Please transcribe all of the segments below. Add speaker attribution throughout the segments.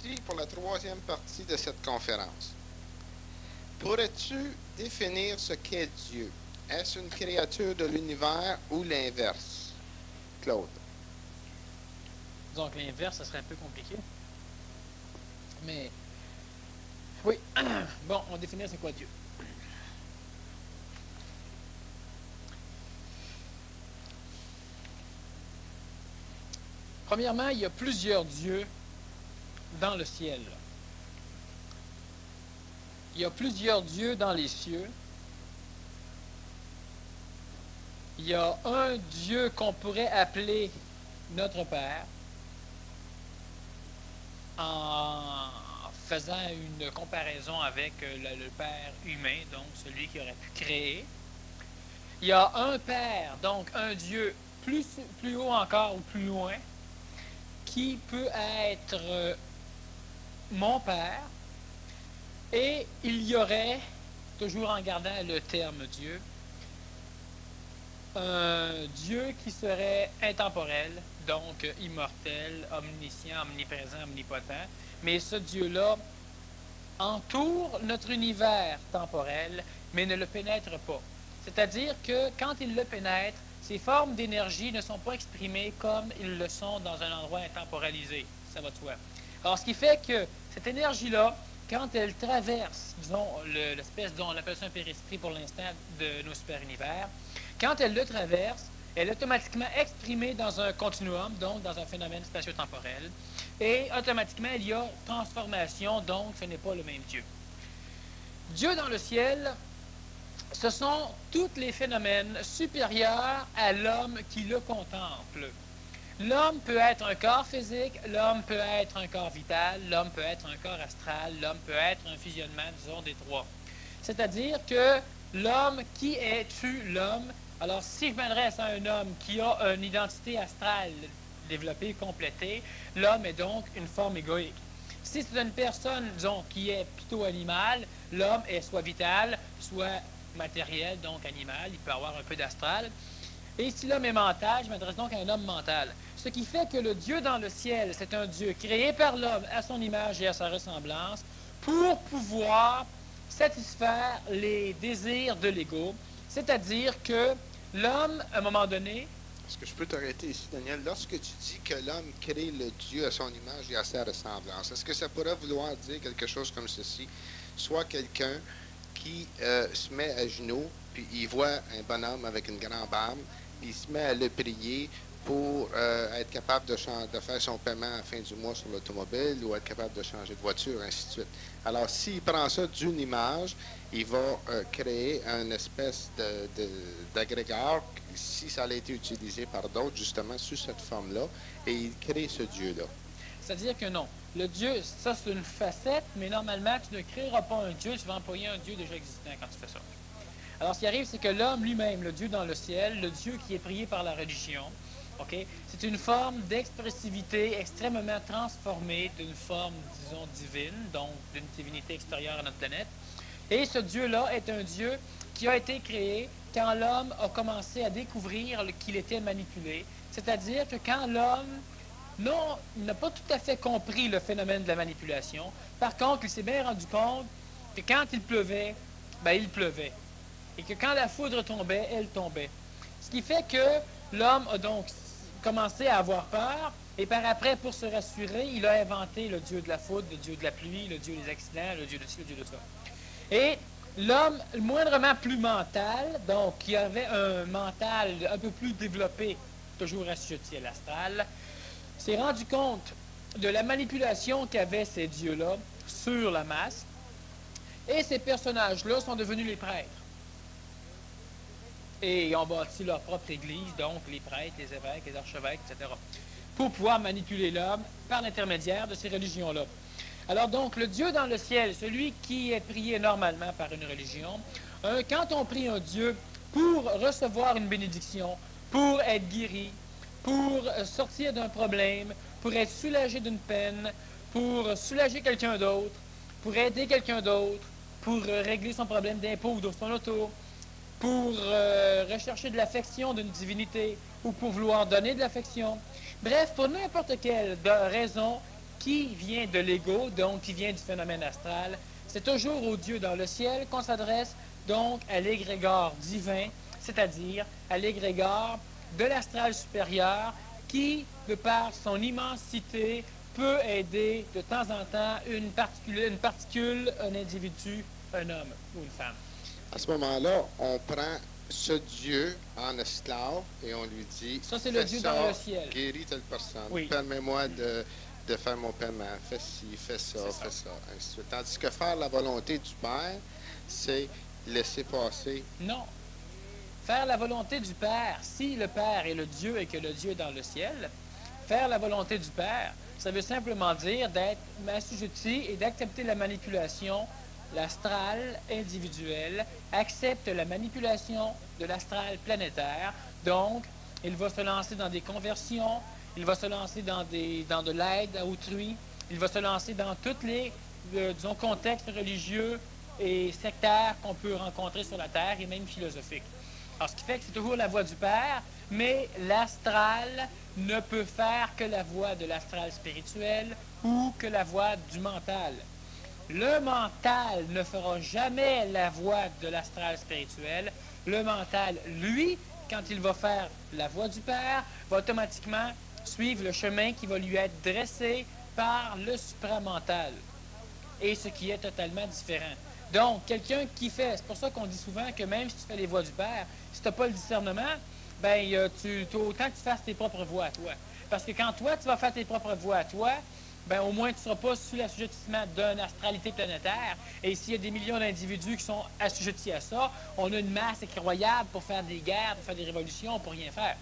Speaker 1: voici pour la troisième partie de cette conférence. Pourrais-tu définir ce qu'est Dieu? Est-ce une créature de l'univers ou l'inverse? Claude.
Speaker 2: Donc l'inverse, ça serait un peu compliqué. Mais, oui. Bon, on définit c'est quoi Dieu. Premièrement, il y a plusieurs dieux dans le ciel. Il y a plusieurs dieux dans les cieux. Il y a un Dieu qu'on pourrait appeler notre Père, en faisant une comparaison avec le Père humain, donc celui qui aurait pu créer. Il y a un Père, donc un Dieu plus haut encore ou plus loin, qui peut être mon Père, et il y aurait, toujours en gardant le terme Dieu, un Dieu qui serait intemporel, donc immortel, omniscient, omniprésent, omnipotent, mais ce Dieu-là entoure notre univers temporel, mais ne le pénètre pas. C'est-à-dire que quand il le pénètre, ces formes d'énergie ne sont pas exprimées comme ils le sont dans un endroit intemporalisé. Ça va de soi. Alors, ce qui fait que cette énergie-là, quand elle traverse, disons, l'espèce dont on appelle ça un périsprit pour l'instant de nos super-univers, quand elle le traverse, elle est automatiquement exprimée dans un continuum, donc dans un phénomène spatio-temporel, et automatiquement, il y a transformation, donc ce n'est pas le même Dieu. Dieu dans le ciel, ce sont tous les phénomènes supérieurs à l'homme qui le contemple. L'homme peut être un corps physique, l'homme peut être un corps vital, l'homme peut être un corps astral, l'homme peut être un fusionnement, disons, des trois. C'est-à-dire que l'homme, qui est-tu l'homme? Alors, si je m'adresse à un homme qui a une identité astrale développée, complétée, l'homme est donc une forme égoïque. Si c'est une personne, disons, qui est plutôt animale, l'homme est soit vital, soit matériel, donc animal, il peut avoir un peu d'astral. Et si l'homme est mental, je m'adresse donc à un homme mental. Ce qui fait que le Dieu dans le ciel, c'est un Dieu créé par l'homme à son image et à sa ressemblance pour pouvoir satisfaire les désirs de l'ego. C'est-à-dire que l'homme, à un moment donné...
Speaker 1: Est-ce que je peux t'arrêter ici, Daniel? Lorsque tu dis que l'homme crée le Dieu à son image et à sa ressemblance, est-ce que ça pourrait vouloir dire quelque chose comme ceci? Soit quelqu'un qui se met à genoux, puis il voit un bonhomme avec une grande barbe, puis il se met à le prier pour être capable de faire son paiement à la fin du mois sur l'automobile ou être capable de changer de voiture, ainsi de suite. Alors, s'il prend ça d'une image, il va créer une espèce d'agrégeur, si ça a été utilisé par d'autres, justement, sous cette forme-là, et il crée ce Dieu-là.
Speaker 2: C'est-à-dire que non. Le Dieu, ça c'est une facette, mais normalement, tu ne créeras pas un Dieu, tu vas employer un Dieu déjà existant quand tu fais ça. Alors, ce qui arrive, c'est que l'homme lui-même, le Dieu dans le ciel, le Dieu qui est prié par la religion, okay, c'est une forme d'expressivité extrêmement transformée d'une forme, disons, divine, donc d'une divinité extérieure à notre planète. Et ce Dieu-là est un Dieu qui a été créé quand l'homme a commencé à découvrir qu'il était manipulé. C'est-à-dire que quand l'homme non, il n'a pas tout à fait compris le phénomène de la manipulation. Par contre, il s'est bien rendu compte que quand il pleuvait, ben il pleuvait. Et que quand la foudre tombait, elle tombait. Ce qui fait que l'homme a donc commencé à avoir peur, et par après, pour se rassurer, il a inventé le dieu de la foudre, le dieu de la pluie, le dieu des accidents, le dieu de ci, le dieu de ça. Et l'homme, moindrement plus mental, donc qui avait un mental un peu plus développé, toujours assujetti à l'astral, s'est rendu compte de la manipulation qu'avaient ces dieux-là sur la masse, et ces personnages-là sont devenus les prêtres. Et ils ont bâti leur propre église, donc les prêtres, les évêques, les archevêques, etc., pour pouvoir manipuler l'homme par l'intermédiaire de ces religions-là. Alors donc, le Dieu dans le ciel, celui qui est prié normalement par une religion, quand on prie un Dieu pour recevoir une bénédiction, pour être guéri, pour sortir d'un problème, pour être soulagé d'une peine, pour soulager quelqu'un d'autre, pour aider quelqu'un d'autre, pour régler son problème d'impôt ou de son auto, pour rechercher de l'affection d'une divinité ou pour vouloir donner de l'affection. Bref, pour n'importe quelle raison qui vient de l'ego, donc qui vient du phénomène astral. C'est toujours au Dieu dans le ciel qu'on s'adresse, donc à l'égrégore divin, c'est-à-dire à l'égrégore de l'astral supérieur qui, de par son immensité, peut aider de temps en temps une particule, un individu, un homme ou une femme.
Speaker 1: À ce moment-là, on prend ce Dieu en esclave et on lui dit,
Speaker 2: ça c'est le Dieu dans le ciel.
Speaker 1: Guéris telle personne,
Speaker 2: oui.
Speaker 1: Permets-moi de faire mon paiement, fais ci, fais ça, fais ça, ainsi de suite. Tandis que faire la volonté du Père, c'est laisser passer.
Speaker 2: Non. Faire la volonté du Père, si le Père est le Dieu et que le Dieu est dans le ciel, faire la volonté du Père, ça veut simplement dire d'être assujetti et d'accepter la manipulation. L'astral individuel accepte la manipulation de l'astral planétaire. Donc, il va se lancer dans des conversions, il va se lancer dans de l'aide à autrui, il va se lancer dans tous les, disons, contextes religieux et sectaires qu'on peut rencontrer sur la Terre et même philosophiques. Alors, ce qui fait que c'est toujours la voie du Père, mais l'astral ne peut faire que la voie de l'astral spirituel ou que la voie du mental. Le mental ne fera jamais la voie de l'astral spirituel. Le mental, lui, quand il va faire la voie du Père, va automatiquement suivre le chemin qui va lui être dressé par le supramental. Et ce qui est totalement différent. Donc, quelqu'un qui fait, c'est pour ça qu'on dit souvent que même si tu fais les voies du Père, si tu n'as pas le discernement, ben, autant que tu fasses tes propres voies à toi. Parce que quand toi, tu vas faire tes propres voies à toi, ben, au moins, tu ne seras pas sous l'assujettissement d'une astralité planétaire. Et s'il y a des millions d'individus qui sont assujettis à ça, on a une masse incroyable pour faire des guerres, pour faire des révolutions, pour rien faire.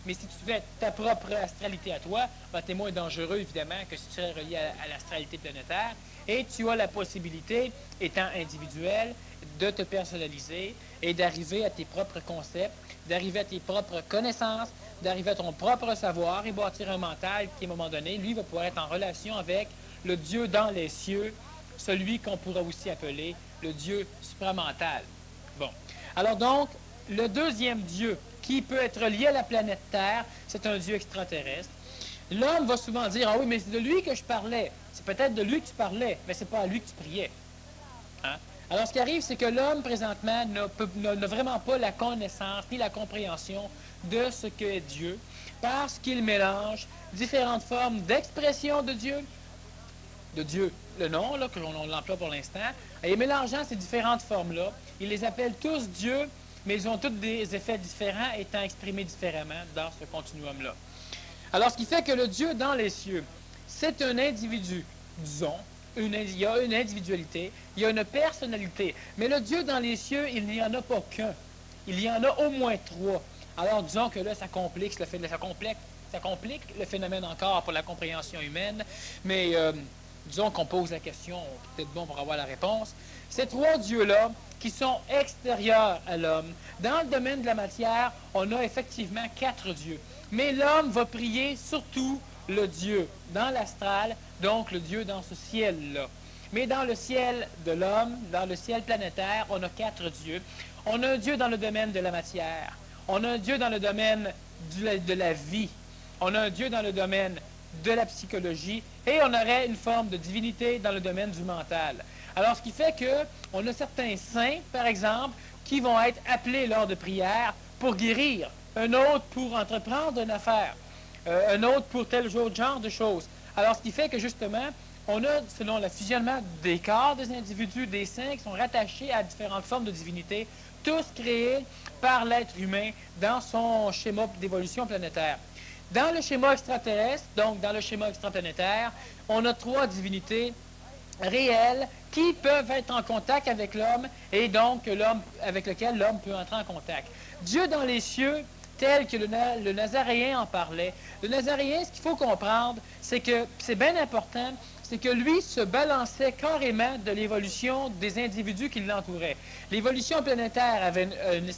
Speaker 2: Mais si tu fais ta propre astralité à toi, ben, tu es moins dangereux, évidemment, que si tu serais relié à l'astralité planétaire. Et tu as la possibilité, étant individuel, de te personnaliser et d'arriver à tes propres concepts, d'arriver à tes propres connaissances, d'arriver à ton propre savoir et bâtir un mental qui, à un moment donné, lui, va pouvoir être en relation avec le Dieu dans les cieux, celui qu'on pourra aussi appeler le Dieu supramental. Bon. Alors donc, le deuxième Dieu qui peut être lié à la planète Terre, c'est un Dieu extraterrestre. L'homme va souvent dire, ah oui, mais c'est de lui que je parlais. C'est peut-être de lui que tu parlais, mais c'est pas à lui que tu priais. Hein? Alors, ce qui arrive, c'est que l'homme, présentement, n'a vraiment pas la connaissance ni la compréhension de ce qu'est Dieu, parce qu'il mélange différentes formes d'expression de Dieu, le nom, là, que l'on l'emploie pour l'instant, et mélangeant ces différentes formes-là, il les appelle tous Dieu, mais ils ont tous des effets différents, étant exprimés différemment dans ce continuum-là. Alors, ce qui fait que le Dieu dans les cieux, c'est un individu, disons, il y a une individualité, il y a une personnalité. Mais le Dieu dans les cieux, il n'y en a pas qu'un. Il y en a au moins trois. Alors, disons que là, ça complique le phénomène encore pour la compréhension humaine. Mais disons qu'on pose la question, peut-être bon pour avoir la réponse. Ces trois dieux-là, qui sont extérieurs à l'homme, dans le domaine de la matière, on a effectivement 4 dieux. Mais l'homme va prier surtout le Dieu dans l'astral, donc le Dieu dans ce ciel-là. Mais dans le ciel de l'homme, dans le ciel planétaire, on a 4 dieux. On a un Dieu dans le domaine de la matière. On a un Dieu dans le domaine de la vie. On a un Dieu dans le domaine de la psychologie. Et on aurait une forme de divinité dans le domaine du mental. Alors, ce qui fait qu'on a certains saints, par exemple, qui vont être appelés lors de prières pour guérir. Un autre pour entreprendre une affaire. Un autre pour tel autre genre de choses. Alors, ce qui fait que, justement, on a, selon le fusionnement des corps des individus, des saints qui sont rattachés à différentes formes de divinité, tous créés par l'être humain dans son schéma d'évolution planétaire. Dans le schéma extraterrestre, donc dans le schéma extraplanétaire, on a 3 divinités réelles qui peuvent être en contact avec l'homme et donc avec lequel l'homme peut entrer en contact. Dieu dans les cieux, tel que le Nazaréen en parlait. Le Nazaréen, ce qu'il faut comprendre, c'est que, c'est bien important, c'est que lui se balançait carrément de l'évolution des individus qui l'entouraient. L'évolution planétaire avait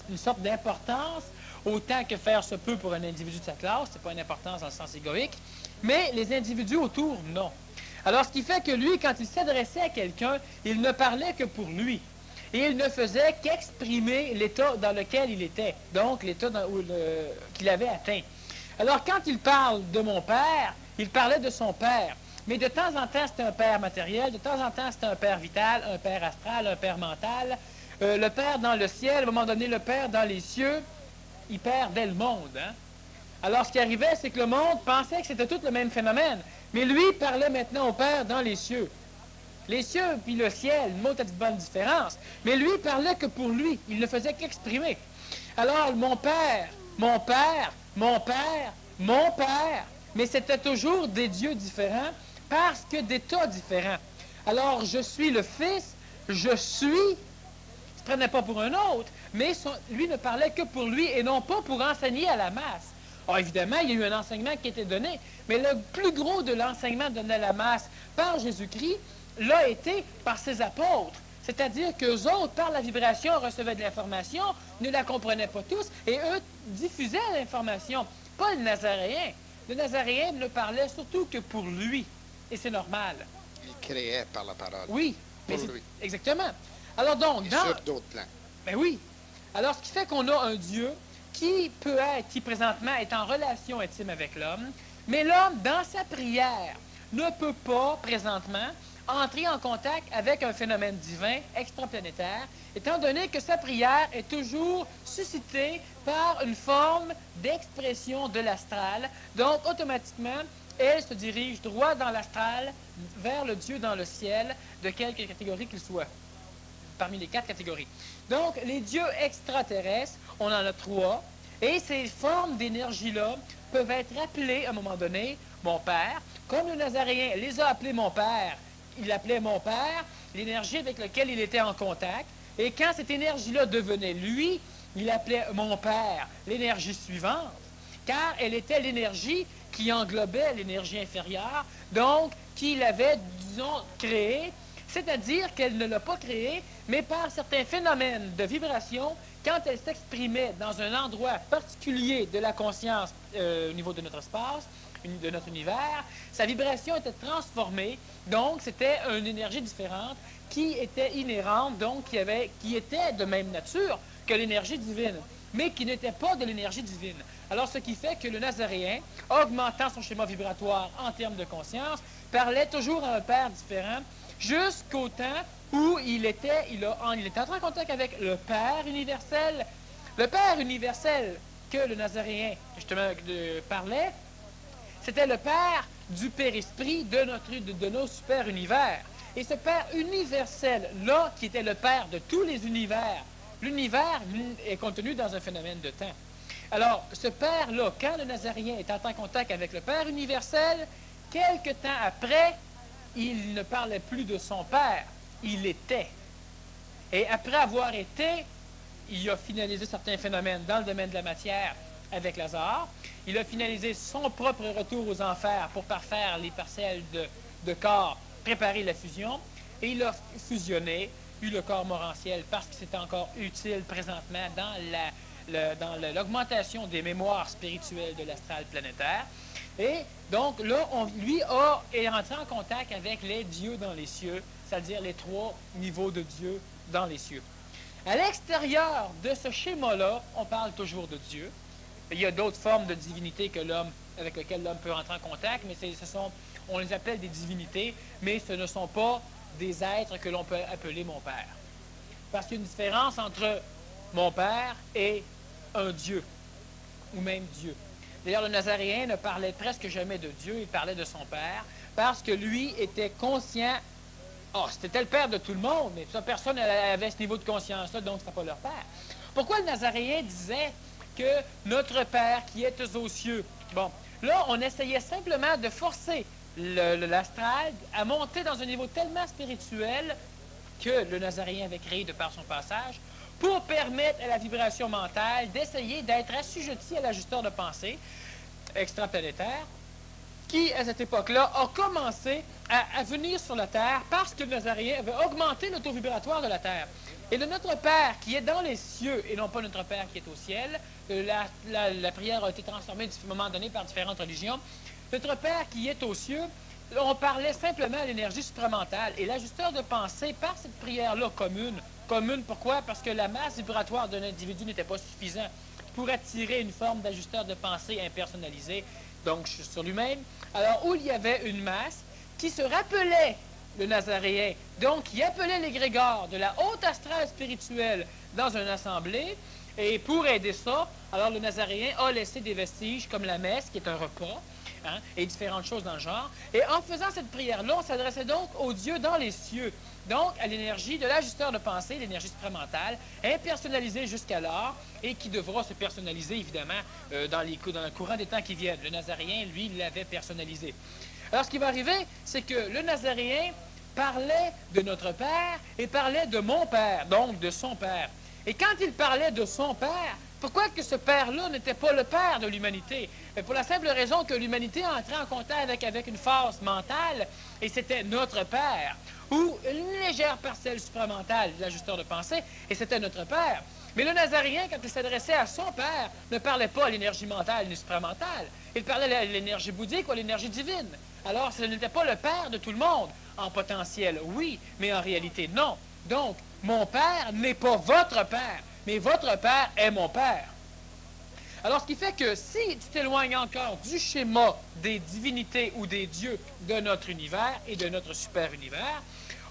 Speaker 2: une sorte d'importance, autant que faire se peut pour un individu de sa classe, c'est pas une importance dans le sens égoïque, mais les individus autour, non. Alors, ce qui fait que lui, quand il s'adressait à quelqu'un, il ne parlait que pour lui. Et il ne faisait qu'exprimer l'état dans lequel il était, donc l'état qu'il avait atteint. Alors, quand il parle de mon père, il parlait de son père. Mais de temps en temps, c'est un père matériel, de temps en temps, c'est un père vital, un père astral, un père mental. Le père dans le ciel, à un moment donné, le père dans les cieux, il perdait le monde. Hein? Alors, ce qui arrivait, c'est que le monde pensait que c'était tout le même phénomène. Mais lui parlait maintenant au père dans les cieux. Les cieux puis le ciel, une autre bonne différence. Mais lui parlait que pour lui. Il ne faisait qu'exprimer. Alors, mon père, mon père, mon père, mon père. Mais c'était toujours des dieux différents parce que d'états différents. Alors, je suis le fils, je suis, il ne se prenait pas pour un autre, mais lui ne parlait que pour lui et non pas pour enseigner à la masse. Alors, évidemment, il y a eu un enseignement qui était donné, mais le plus gros de l'enseignement donné à la masse par Jésus-Christ l'a été par ses apôtres. C'est-à-dire qu'eux autres, par la vibration, recevaient de l'information, ne la comprenaient pas tous, et eux diffusaient l'information. Pas le Nazaréen. Le Nazaréen ne parlait surtout que pour lui. Et c'est normal.
Speaker 1: Il créait par la parole.
Speaker 2: Oui.
Speaker 1: Pour lui.
Speaker 2: Exactement. Alors donc,
Speaker 1: et sur d'autres plans.
Speaker 2: Ben oui. Alors, ce qui fait qu'on a un Dieu qui peut être, qui présentement est en relation intime avec l'homme, mais l'homme, dans sa prière, ne peut pas, présentement, entrer en contact avec un phénomène divin extraplanétaire, étant donné que sa prière est toujours suscitée par une forme d'expression de l'astral. Donc, automatiquement, elle se dirige droit dans l'astral, vers le Dieu dans le ciel, de quelque catégorie qu'il soit, parmi les 4 catégories. Donc, les dieux extraterrestres, on en a 3, et ces formes d'énergie-là peuvent être appelées, à un moment donné, mon père. Comme le Nazaréen les a appelés mon père, il l'appelait mon père, l'énergie avec laquelle il était en contact. Et quand cette énergie-là devenait lui, il appelait mon père l'énergie suivante, car elle était l'énergie qui englobait l'énergie inférieure, donc qu'il avait, disons, créée, c'est-à-dire qu'elle ne l'a pas créée, mais par certains phénomènes de vibration, quand elle s'exprimait dans un endroit particulier de la conscience au niveau de notre espace, de notre univers, sa vibration était transformée, donc c'était une énergie différente qui était inhérente, donc qui était de même nature que l'énergie divine, mais qui n'était pas de l'énergie divine. Alors ce qui fait que le Nazaréen, augmentant son schéma vibratoire en termes de conscience, parlait toujours à un père différent, jusqu'au temps où il était entré en contact avec le Père universel. Le Père universel que le Nazaréen, justement, parlait, c'était le Père du Père-Esprit de nos super-univers. Et ce Père universel-là, qui était le Père de tous les univers, l'univers est contenu dans un phénomène de temps. Alors, ce Père-là, quand le Nazaréen est entré en contact avec le Père universel, quelque temps après, il ne parlait plus de son Père, il était. Et après avoir été, il a finalisé certains phénomènes dans le domaine de la matière avec Lazare. Il a finalisé son propre retour aux enfers pour parfaire les parcelles de corps, préparer la fusion. Et il a fusionné, eu le corps morantiel parce que c'est encore utile présentement dans l'augmentation des mémoires spirituelles de l'astral planétaire. Et donc là, lui est rentré en contact avec les dieux dans les cieux, c'est-à-dire les 3 niveaux de Dieu dans les cieux. À l'extérieur de ce schéma-là, on parle toujours de Dieu. Il y a d'autres formes de divinité avec lesquelles l'homme peut rentrer en contact, mais on les appelle des divinités, mais ce ne sont pas des êtres que l'on peut appeler mon Père. Parce qu'il y a une différence entre mon Père et un Dieu, ou même Dieu. D'ailleurs, le Nazaréen ne parlait presque jamais de Dieu, il parlait de son Père, parce que lui était conscient. C'était le Père de tout le monde, mais personne n'avait ce niveau de conscience-là, donc ce n'était pas leur Père. Pourquoi le Nazaréen disait que notre Père qui est aux cieux? Bon, là, on essayait simplement de forcer l'astral à monter dans un niveau tellement spirituel que le Nazaréen avait créé de par son passage, pour permettre à la vibration mentale d'essayer d'être assujettie à l'ajusteur de pensée extraplanétaire, qui, à cette époque-là, a commencé à venir sur la Terre parce que le Nazaréen avait augmenté le taux vibratoire de la Terre. Et de notre Père qui est dans les cieux, et non pas notre Père qui est au ciel, la prière a été transformée à un moment donné par différentes religions. Notre Père qui est aux cieux, on parlait simplement à l'énergie supramentale. Et l'ajusteur de pensée, par cette prière-là commune, pourquoi? Parce que la masse vibratoire d'un individu n'était pas suffisante pour attirer une forme d'ajusteur de pensée impersonnalisé, donc sur lui-même. Alors, où il y avait une masse qui se rappelait le Nazaréen, donc qui appelait l'égrégore de la haute astrale spirituelle dans une assemblée. Et pour aider ça, alors le Nazaréen a laissé des vestiges comme la messe, qui est un repas, hein, et différentes choses dans le genre. Et en faisant cette prière-là, on s'adressait donc au Dieu dans les cieux, donc à l'énergie de l'ajusteur de pensée, l'énergie supramentale, impersonnalisée jusqu'alors, et qui devra se personnaliser, évidemment, dans le courant des temps qui viennent. Le Nazaréen, lui, l'avait personnalisé. Alors, ce qui va arriver, c'est que le Nazaréen parlait de notre Père et parlait de mon Père, donc de son Père. Et quand il parlait de son Père, pourquoi que ce Père-là n'était pas le Père de l'humanité? Pour la simple raison que l'humanité entrait en contact avec une force mentale, et c'était notre Père, ou une légère parcelle supramentale, l'ajusteur de pensée, et c'était notre Père. Mais le Nazaréen, quand il s'adressait à son Père, ne parlait pas à l'énergie mentale ni supramentale. Il parlait à l'énergie bouddhique ou à l'énergie divine. Alors, ce n'était pas le Père de tout le monde. En potentiel, oui, mais en réalité, non. Donc, mon Père n'est pas votre Père, mais votre Père est mon Père. Alors, ce qui fait que si tu t'éloignes encore du schéma des divinités ou des dieux de notre univers et de notre super-univers,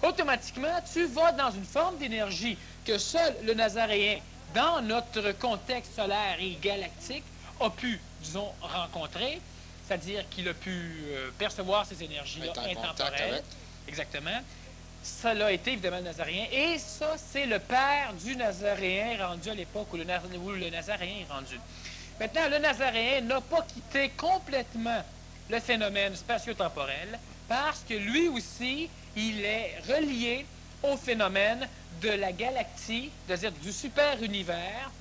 Speaker 2: automatiquement, tu vas dans une forme d'énergie que seul le Nazaréen, dans notre contexte solaire et galactique, a pu, disons, rencontrer, c'est-à-dire qu'il a pu percevoir ces énergies-là intemporelles. Exactement. Ça a été évidemment le Nazaréen. Et ça, c'est le père du Nazaréen rendu à l'époque où le Nazaréen est rendu. Maintenant, le Nazaréen n'a pas quitté complètement le phénomène spatio-temporel parce que lui aussi, il est relié au phénomène de la galaxie, c'est-à-dire du super-univers,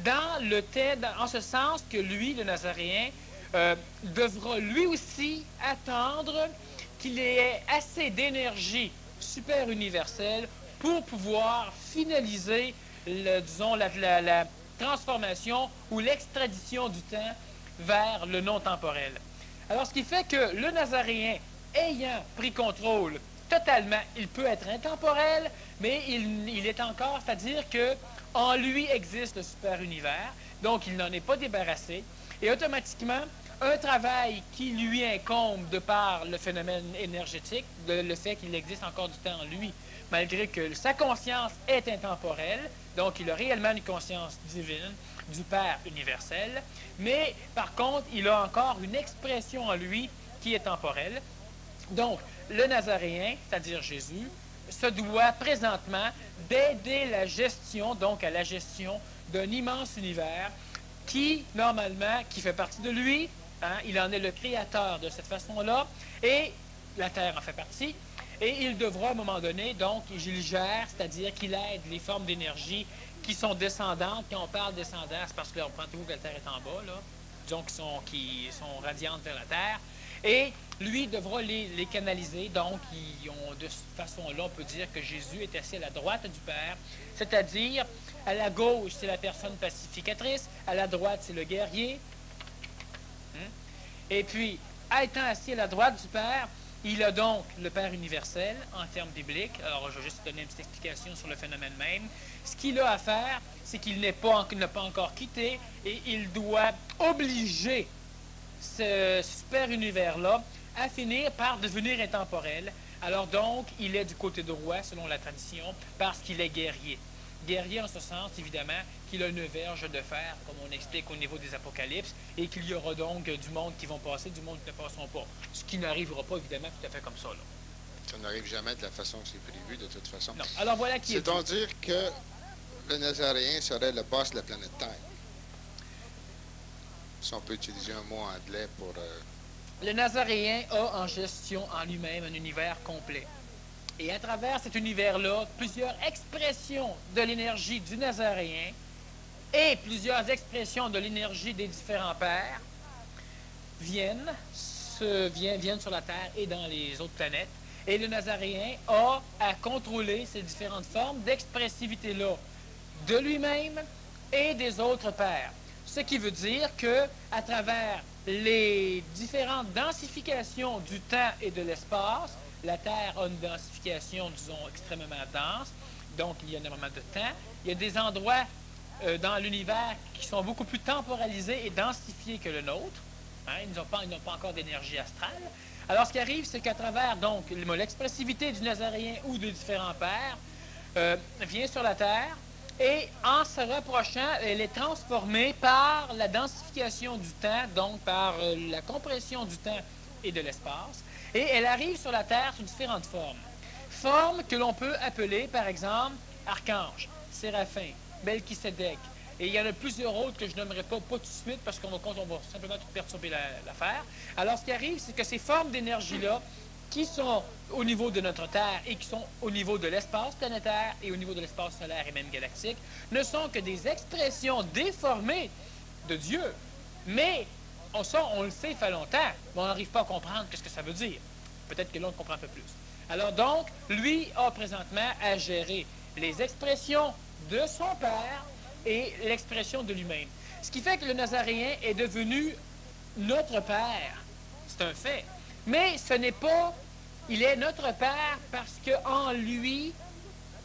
Speaker 2: en ce sens que lui, le Nazaréen, devra lui aussi attendre qu'il ait assez d'énergie super universelle pour pouvoir finaliser, disons, la transformation ou l'extradition du temps vers le non-temporel. Alors, ce qui fait que le Nazaréen, ayant pris contrôle totalement, il peut être intemporel, mais il est encore, c'est-à-dire qu'en lui existe le super-univers, donc il n'en est pas débarrassé, et automatiquement, un travail qui lui incombe de par le phénomène énergétique, le fait qu'il existe encore du temps en lui, malgré que sa conscience est intemporelle, donc il a réellement une conscience divine du Père universel, mais par contre, il a encore une expression en lui qui est temporelle. Donc, le Nazaréen, c'est-à-dire Jésus, se doit présentement d'aider la gestion, donc à la gestion d'un immense univers qui, normalement, qui fait partie de lui, hein, il en est le créateur de cette façon-là, et la Terre en fait partie, et il devra, à un moment donné, donc, il gère, c'est-à-dire qu'il aide les formes d'énergie qui sont descendantes. Quand on parle descendant, c'est parce que, reprendez-vous que la Terre est en bas, là, disons qui sont radiantes vers la Terre, et lui devra les canaliser, donc, de cette façon-là, on peut dire que Jésus est assis à la droite du Père, c'est-à-dire, à la gauche, c'est la personne pacificatrice, à la droite, c'est le guerrier. Et puis, étant assis à la droite du Père, il a donc le Père universel en termes bibliques. Alors, je vais juste donner une petite explication sur le phénomène même. Ce qu'il a à faire, c'est qu'il n'a pas encore quitté et il doit obliger ce super univers-là à finir par devenir intemporel. Alors donc, il est du côté droit, selon la tradition, parce qu'il est guerrier. Guerrier en ce sens, évidemment, qu'il a une verge de fer, comme on explique au niveau des Apocalypses, et qu'il y aura donc du monde qui vont passer, du monde qui ne passeront pas. Ce qui n'arrivera pas, évidemment, tout à fait comme ça, là.
Speaker 1: Ça n'arrive jamais de la façon que c'est prévu, de toute façon.
Speaker 2: Non. Alors voilà qui est.
Speaker 1: C'est donc dire que le Nazaréen serait le boss de la planète Terre. Si on peut utiliser un mot anglais pour...
Speaker 2: Le Nazaréen a en gestion en lui-même un univers complet. Et à travers cet univers-là, plusieurs expressions de l'énergie du Nazaréen et plusieurs expressions de l'énergie des différents pères viennent sur la Terre et dans les autres planètes. Et le Nazaréen a à contrôler ces différentes formes d'expressivité-là de lui-même et des autres pères. Ce qui veut dire que, à travers les différentes densifications du temps et de l'espace, la Terre a une densification, disons, extrêmement dense, donc il y a énormément de temps. Il y a des endroits dans l'univers qui sont beaucoup plus temporalisés et densifiés que le nôtre. Hein, ils n'ont pas encore d'énergie astrale. Alors, ce qui arrive, c'est qu'à travers, donc, l'expressivité du Nazaréen ou de différents pères, vient sur la Terre, et en se rapprochant, elle est transformée par la densification du temps, donc par la compression du temps et de l'espace, et elle arrive sur la Terre sous différentes formes. Formes que l'on peut appeler, par exemple, archange, séraphin, Melchisédek. Et il y en a plusieurs autres que je nommerai pas tout de suite parce qu'on va simplement tout perturber l'affaire. Alors, ce qui arrive, c'est que ces formes d'énergie-là, qui sont au niveau de notre Terre et qui sont au niveau de l'espace planétaire et au niveau de l'espace solaire et même galactique, ne sont que des expressions déformées de Dieu. Mais on le sait, il fait longtemps, mais on n'arrive pas à comprendre ce que ça veut dire. Peut-être que l'on comprend un peu plus. Alors donc, lui a présentement à gérer les expressions de son Père et l'expression de lui-même. Ce qui fait que le Nazaréen est devenu notre Père. C'est un fait. Mais ce n'est pas... Il est notre Père parce qu'en lui,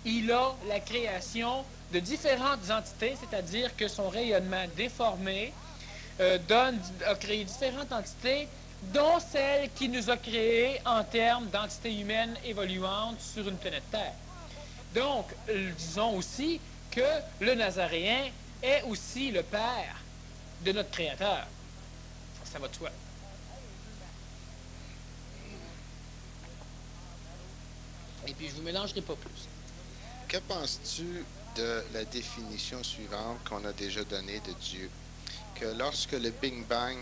Speaker 2: il a la création de différentes entités, c'est-à-dire que son rayonnement déformé a créé différentes entités, dont celle qui nous a créés en termes d'entités humaines évoluantes sur une planète Terre. Donc, disons aussi que le Nazaréen est aussi le Père de notre Créateur. Ça va de soi. Et puis, je ne vous mélangerai pas plus.
Speaker 1: Que penses-tu de la définition suivante qu'on a déjà donnée de Dieu? Que lorsque le Big Bang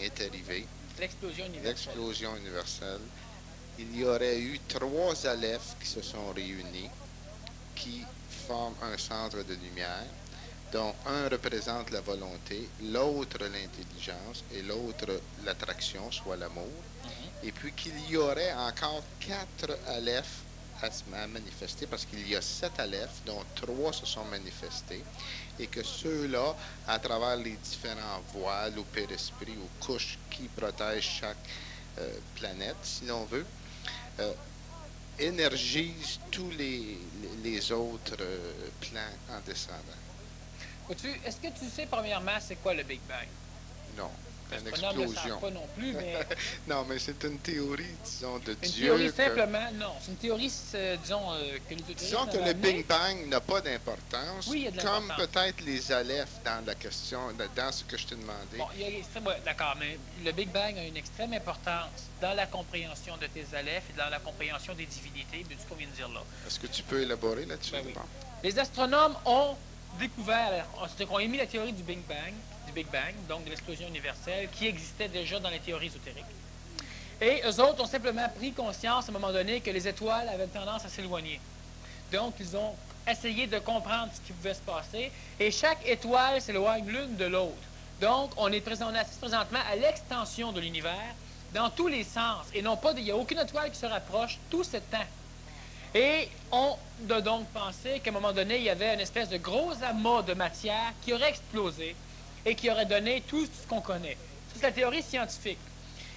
Speaker 1: est arrivé, l'explosion universelle, il y aurait eu 3 alephes qui se sont réunis, qui forment un centre de lumière, dont un représente la volonté, l'autre l'intelligence et l'autre l'attraction, soit l'amour. Et puis qu'il y aurait encore 4 alephes à manifester, parce qu'il y a 7 alephes, dont 3 se sont manifestés, et que ceux-là, à travers les différents voiles ou péresprits ou couches qui protègent chaque planète, si l'on veut, énergisent tous les autres plans en descendant.
Speaker 2: Est-ce que tu sais, premièrement, c'est quoi le Big Bang?
Speaker 1: Non. Une
Speaker 2: explosion. Ne le savent pas non plus, mais...
Speaker 1: non, mais c'est une théorie, disons, de
Speaker 2: une
Speaker 1: Dieu.
Speaker 2: Une théorie simplement, non. C'est une théorie, disons, que les
Speaker 1: disons que le Big Bang n'a pas d'importance,
Speaker 2: oui, il y a de
Speaker 1: comme peut-être les alephes dans la question, dans ce que je t'ai demandé.
Speaker 2: Bon, d'accord, mais le Big Bang a une extrême importance dans la compréhension de tes alephes et dans la compréhension des divinités, de ce qu'on vient de dire là.
Speaker 1: Est-ce que tu peux élaborer là-dessus?
Speaker 2: Oui. Les astronomes ont découvert, c'est-à-dire qu'on a émis la théorie du Big Bang, donc de l'explosion universelle, qui existait déjà dans les théories ésotériques. Et eux autres ont simplement pris conscience à un moment donné que les étoiles avaient tendance à s'éloigner. Donc, ils ont essayé de comprendre ce qui pouvait se passer, et chaque étoile s'éloigne l'une de l'autre. Donc, on assiste présentement à l'extension de l'univers dans tous les sens, et non pas, il n'y a aucune étoile qui se rapproche tout ce temps. Et on a donc pensé qu'à un moment donné, il y avait une espèce de gros amas de matière qui aurait explosé et qui aurait donné tout ce qu'on connaît. C'est la théorie scientifique.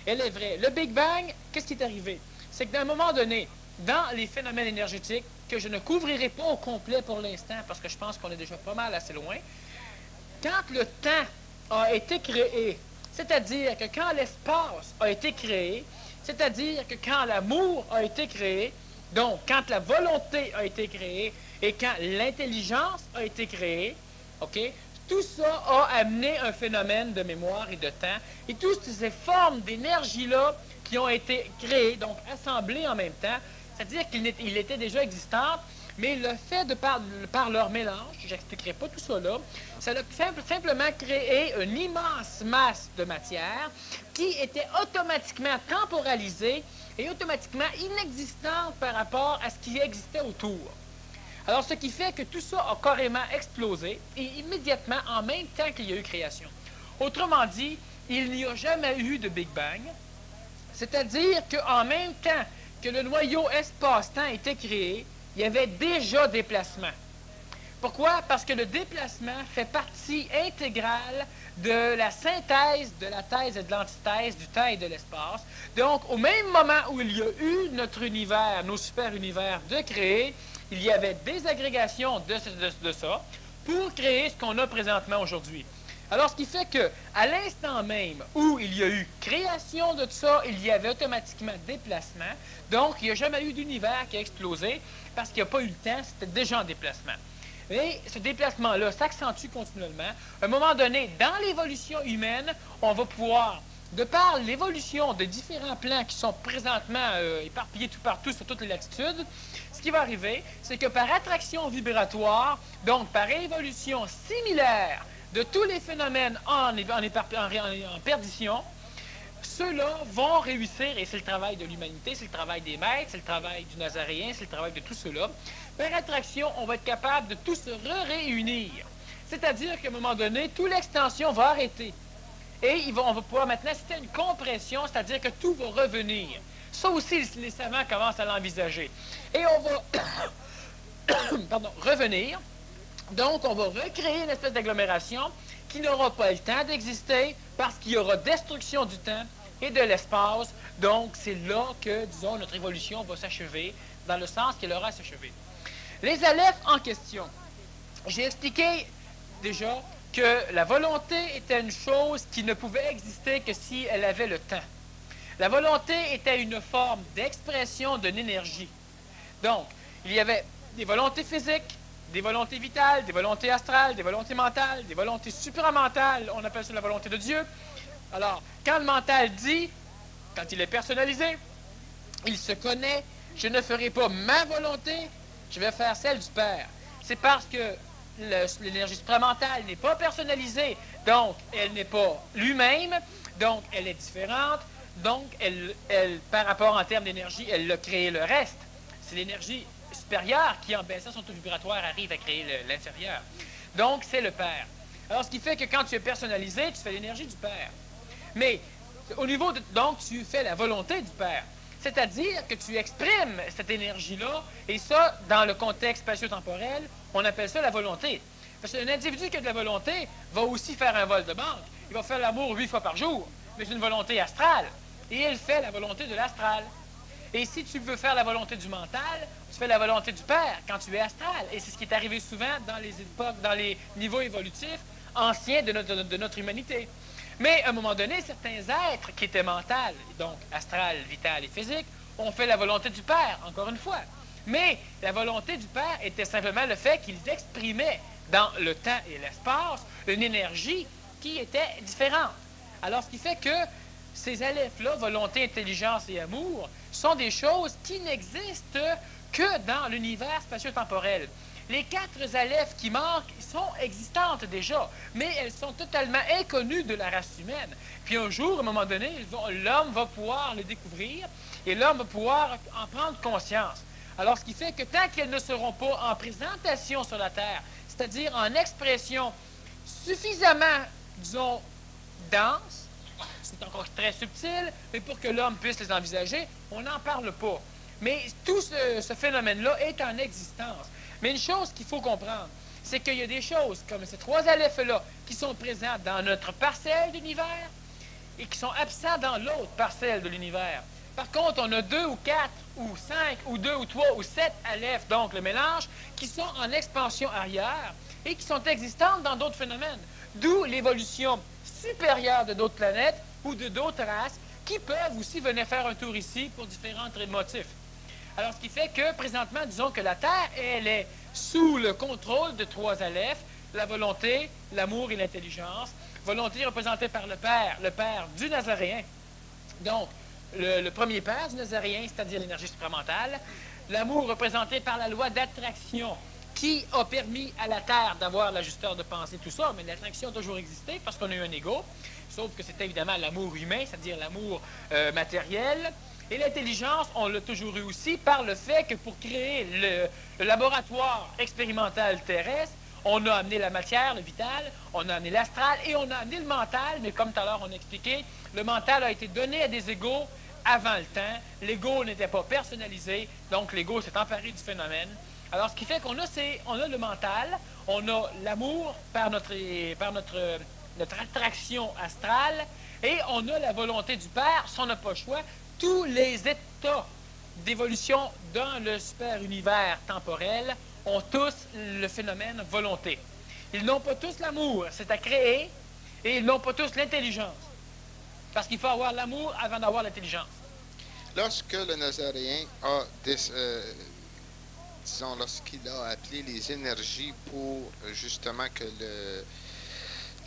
Speaker 2: Elle est vraie. Le Big Bang, qu'est-ce qui est arrivé? C'est qu'à un moment donné, dans les phénomènes énergétiques, que je ne couvrirai pas au complet pour l'instant, parce que je pense qu'on est déjà pas mal assez loin, quand le temps a été créé, c'est-à-dire que quand l'espace a été créé, c'est-à-dire que quand l'amour a été créé, donc quand la volonté a été créée et quand l'intelligence a été créée, OK? Tout ça a amené un phénomène de mémoire et de temps. Et toutes ces formes d'énergie-là qui ont été créées, donc assemblées en même temps, c'est-à-dire qu'il était déjà existant, mais le fait de par leur mélange, je n'expliquerai pas tout ça là, ça a simplement créé une immense masse de matière qui était automatiquement temporalisée et automatiquement inexistante par rapport à ce qui existait autour. Alors, ce qui fait que tout ça a carrément explosé, et immédiatement, en même temps qu'il y a eu création. Autrement dit, il n'y a jamais eu de Big Bang, c'est-à-dire qu'en même temps que le noyau espace-temps était créé, il y avait déjà déplacement. Pourquoi? Parce que le déplacement fait partie intégrale de la synthèse de la thèse et de l'antithèse du temps et de l'espace. Donc, au même moment où il y a eu notre univers, nos super-univers de créer, il y avait des agrégations de ça pour créer ce qu'on a présentement aujourd'hui. Alors, ce qui fait que, à l'instant même où il y a eu création de tout ça, il y avait automatiquement déplacement. Donc, il n'y a jamais eu d'univers qui a explosé parce qu'il n'y a pas eu le temps, c'était déjà en déplacement. Et ce déplacement-là s'accentue continuellement. À un moment donné, dans l'évolution humaine, on va pouvoir, de par l'évolution de différents plans qui sont présentement éparpillés tout partout sur toutes les latitudes, ce qui va arriver, c'est que par attraction vibratoire, donc par évolution similaire de tous les phénomènes en perdition, ceux-là vont réussir, et c'est le travail de l'humanité, c'est le travail des maîtres, c'est le travail du Nazaréen, c'est le travail de tout cela. Par attraction, on va être capable de tous se réunir. C'est-à-dire qu'à un moment donné, toute l'extension va arrêter. Et on va pouvoir maintenant assister à une compression, c'est-à-dire que tout va revenir. Ça aussi, les savants commencent à l'envisager. Et on va revenir. Donc, on va recréer une espèce d'agglomération qui n'aura pas le temps d'exister parce qu'il y aura destruction du temps et de l'espace. Donc, c'est là que, disons, notre évolution va s'achever, dans le sens qu'elle aura s'achevé. Les alephes en question. J'ai expliqué déjà que la volonté était une chose qui ne pouvait exister que si elle avait le temps. La volonté était une forme d'expression d'une énergie. Donc, il y avait des volontés physiques, des volontés vitales, des volontés astrales, des volontés mentales, des volontés supramentales, on appelle ça la volonté de Dieu. Alors, quand le mental dit, quand il est personnalisé, il se connaît, je ne ferai pas ma volonté, je vais faire celle du Père. C'est parce que l'énergie supramentale n'est pas personnalisée, donc elle n'est pas lui-même, donc elle est différente, donc elle, par rapport en termes d'énergie, elle a créé le reste. C'est l'énergie supérieure qui, en baissant son taux vibratoire, arrive à créer l'inférieur. Donc, c'est le Père. Alors, ce qui fait que quand tu es personnalisé, tu fais l'énergie du Père. Mais, au niveau de... Donc, tu fais la volonté du Père. C'est-à-dire que tu exprimes cette énergie-là, et ça, dans le contexte spatio-temporel, on appelle ça la volonté. Parce qu'un individu qui a de la volonté va aussi faire un vol de banque. Il va faire l'amour 8 fois par jour, mais c'est une volonté astrale. Et il fait la volonté de l'astral. Et si tu veux faire la volonté du mental, tu fais la volonté du Père quand tu es astral. Et c'est ce qui est arrivé souvent dans les époques, dans les niveaux évolutifs anciens de notre humanité. Mais à un moment donné, certains êtres qui étaient mentales, donc astral, vital et physique, ont fait la volonté du Père, encore une fois. Mais la volonté du Père était simplement le fait qu'ils exprimaient dans le temps et l'espace une énergie qui était différente. Alors, ce qui fait que ces alephes-là, volonté, intelligence et amour, sont des choses qui n'existent que dans l'univers spatio-temporel. Les 4 alephes qui manquent sont existantes déjà, mais elles sont totalement inconnues de la race humaine. Puis un jour, à un moment donné, l'homme va pouvoir les découvrir et l'homme va pouvoir en prendre conscience. Alors, ce qui fait que tant qu'elles ne seront pas en présentation sur la Terre, c'est-à-dire en expression suffisamment, disons, dense, c'est encore très subtil, mais pour que l'homme puisse les envisager, on n'en parle pas. Mais tout ce phénomène-là est en existence. Mais une chose qu'il faut comprendre, c'est qu'il y a des choses comme ces 3 alephes-là qui sont présentes dans notre parcelle d'univers et qui sont absents dans l'autre parcelle de l'univers. Par contre, on a 2 ou 4 ou 5 ou 2 ou 3 ou 7 alephes, donc le mélange, qui sont en expansion arrière et qui sont existantes dans d'autres phénomènes. D'où l'évolution supérieure de d'autres planètes ou de d'autres races qui peuvent aussi venir faire un tour ici pour différents motifs. Alors, ce qui fait que, présentement, disons que la Terre, elle est sous le contrôle de 3 alephes, la volonté, l'amour et l'intelligence. Volonté représentée par le Père du Nazaréen. Donc, le premier Père du Nazaréen, c'est-à-dire l'énergie supramentale. L'amour représenté par la loi d'attraction, qui a permis à la Terre d'avoir l'ajusteur de pensée, tout ça, mais l'attraction a toujours existé parce qu'on a eu un ego, sauf que c'était évidemment l'amour humain, c'est-à-dire l'amour matériel. Et l'intelligence, on l'a toujours eu aussi par le fait que pour créer le laboratoire expérimental terrestre, on a amené la matière, le vital, on a amené l'astral et on a amené le mental, mais comme tout à l'heure on a expliqué, le mental a été donné à des égos avant le temps, l'ego n'était pas personnalisé, donc l'ego s'est emparé du phénomène. Alors ce qui fait qu'on a, on a le mental, on a l'amour par notre attraction astrale, et on a la volonté du Père, si on n'a pas le choix, tous les états d'évolution dans le super-univers temporel ont tous le phénomène volonté. Ils n'ont pas tous l'amour, c'est à créer, Et ils n'ont pas tous l'intelligence. Parce qu'il faut avoir l'amour avant d'avoir l'intelligence.
Speaker 1: Lorsque le Nazaréen disons, lorsqu'il a appelé les énergies pour justement que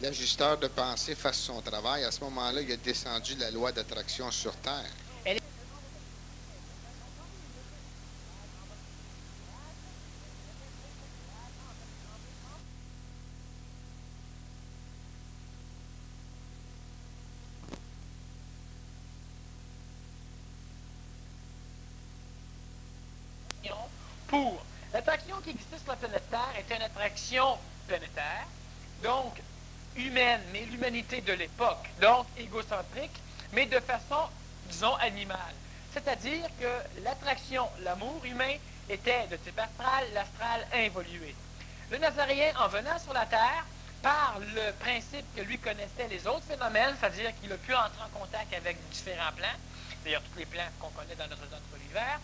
Speaker 1: l'ajusteur de pensée fasse son travail, à ce moment-là, il a descendu la loi d'attraction sur Terre.
Speaker 2: Pour l'attraction qui existait sur la planète Terre était une attraction planétaire, donc humaine, mais l'humanité de l'époque, donc égocentrique, mais de façon, disons, animale. C'est-à-dire que l'attraction, l'amour humain, était de type astral, l'astral involué. Le Nazaréen, en venant sur la Terre, par le principe que lui connaissait les autres phénomènes, c'est-à-dire qu'il a pu entrer en contact avec différents plans, d'ailleurs tous les plans qu'on connaît dans notre univers,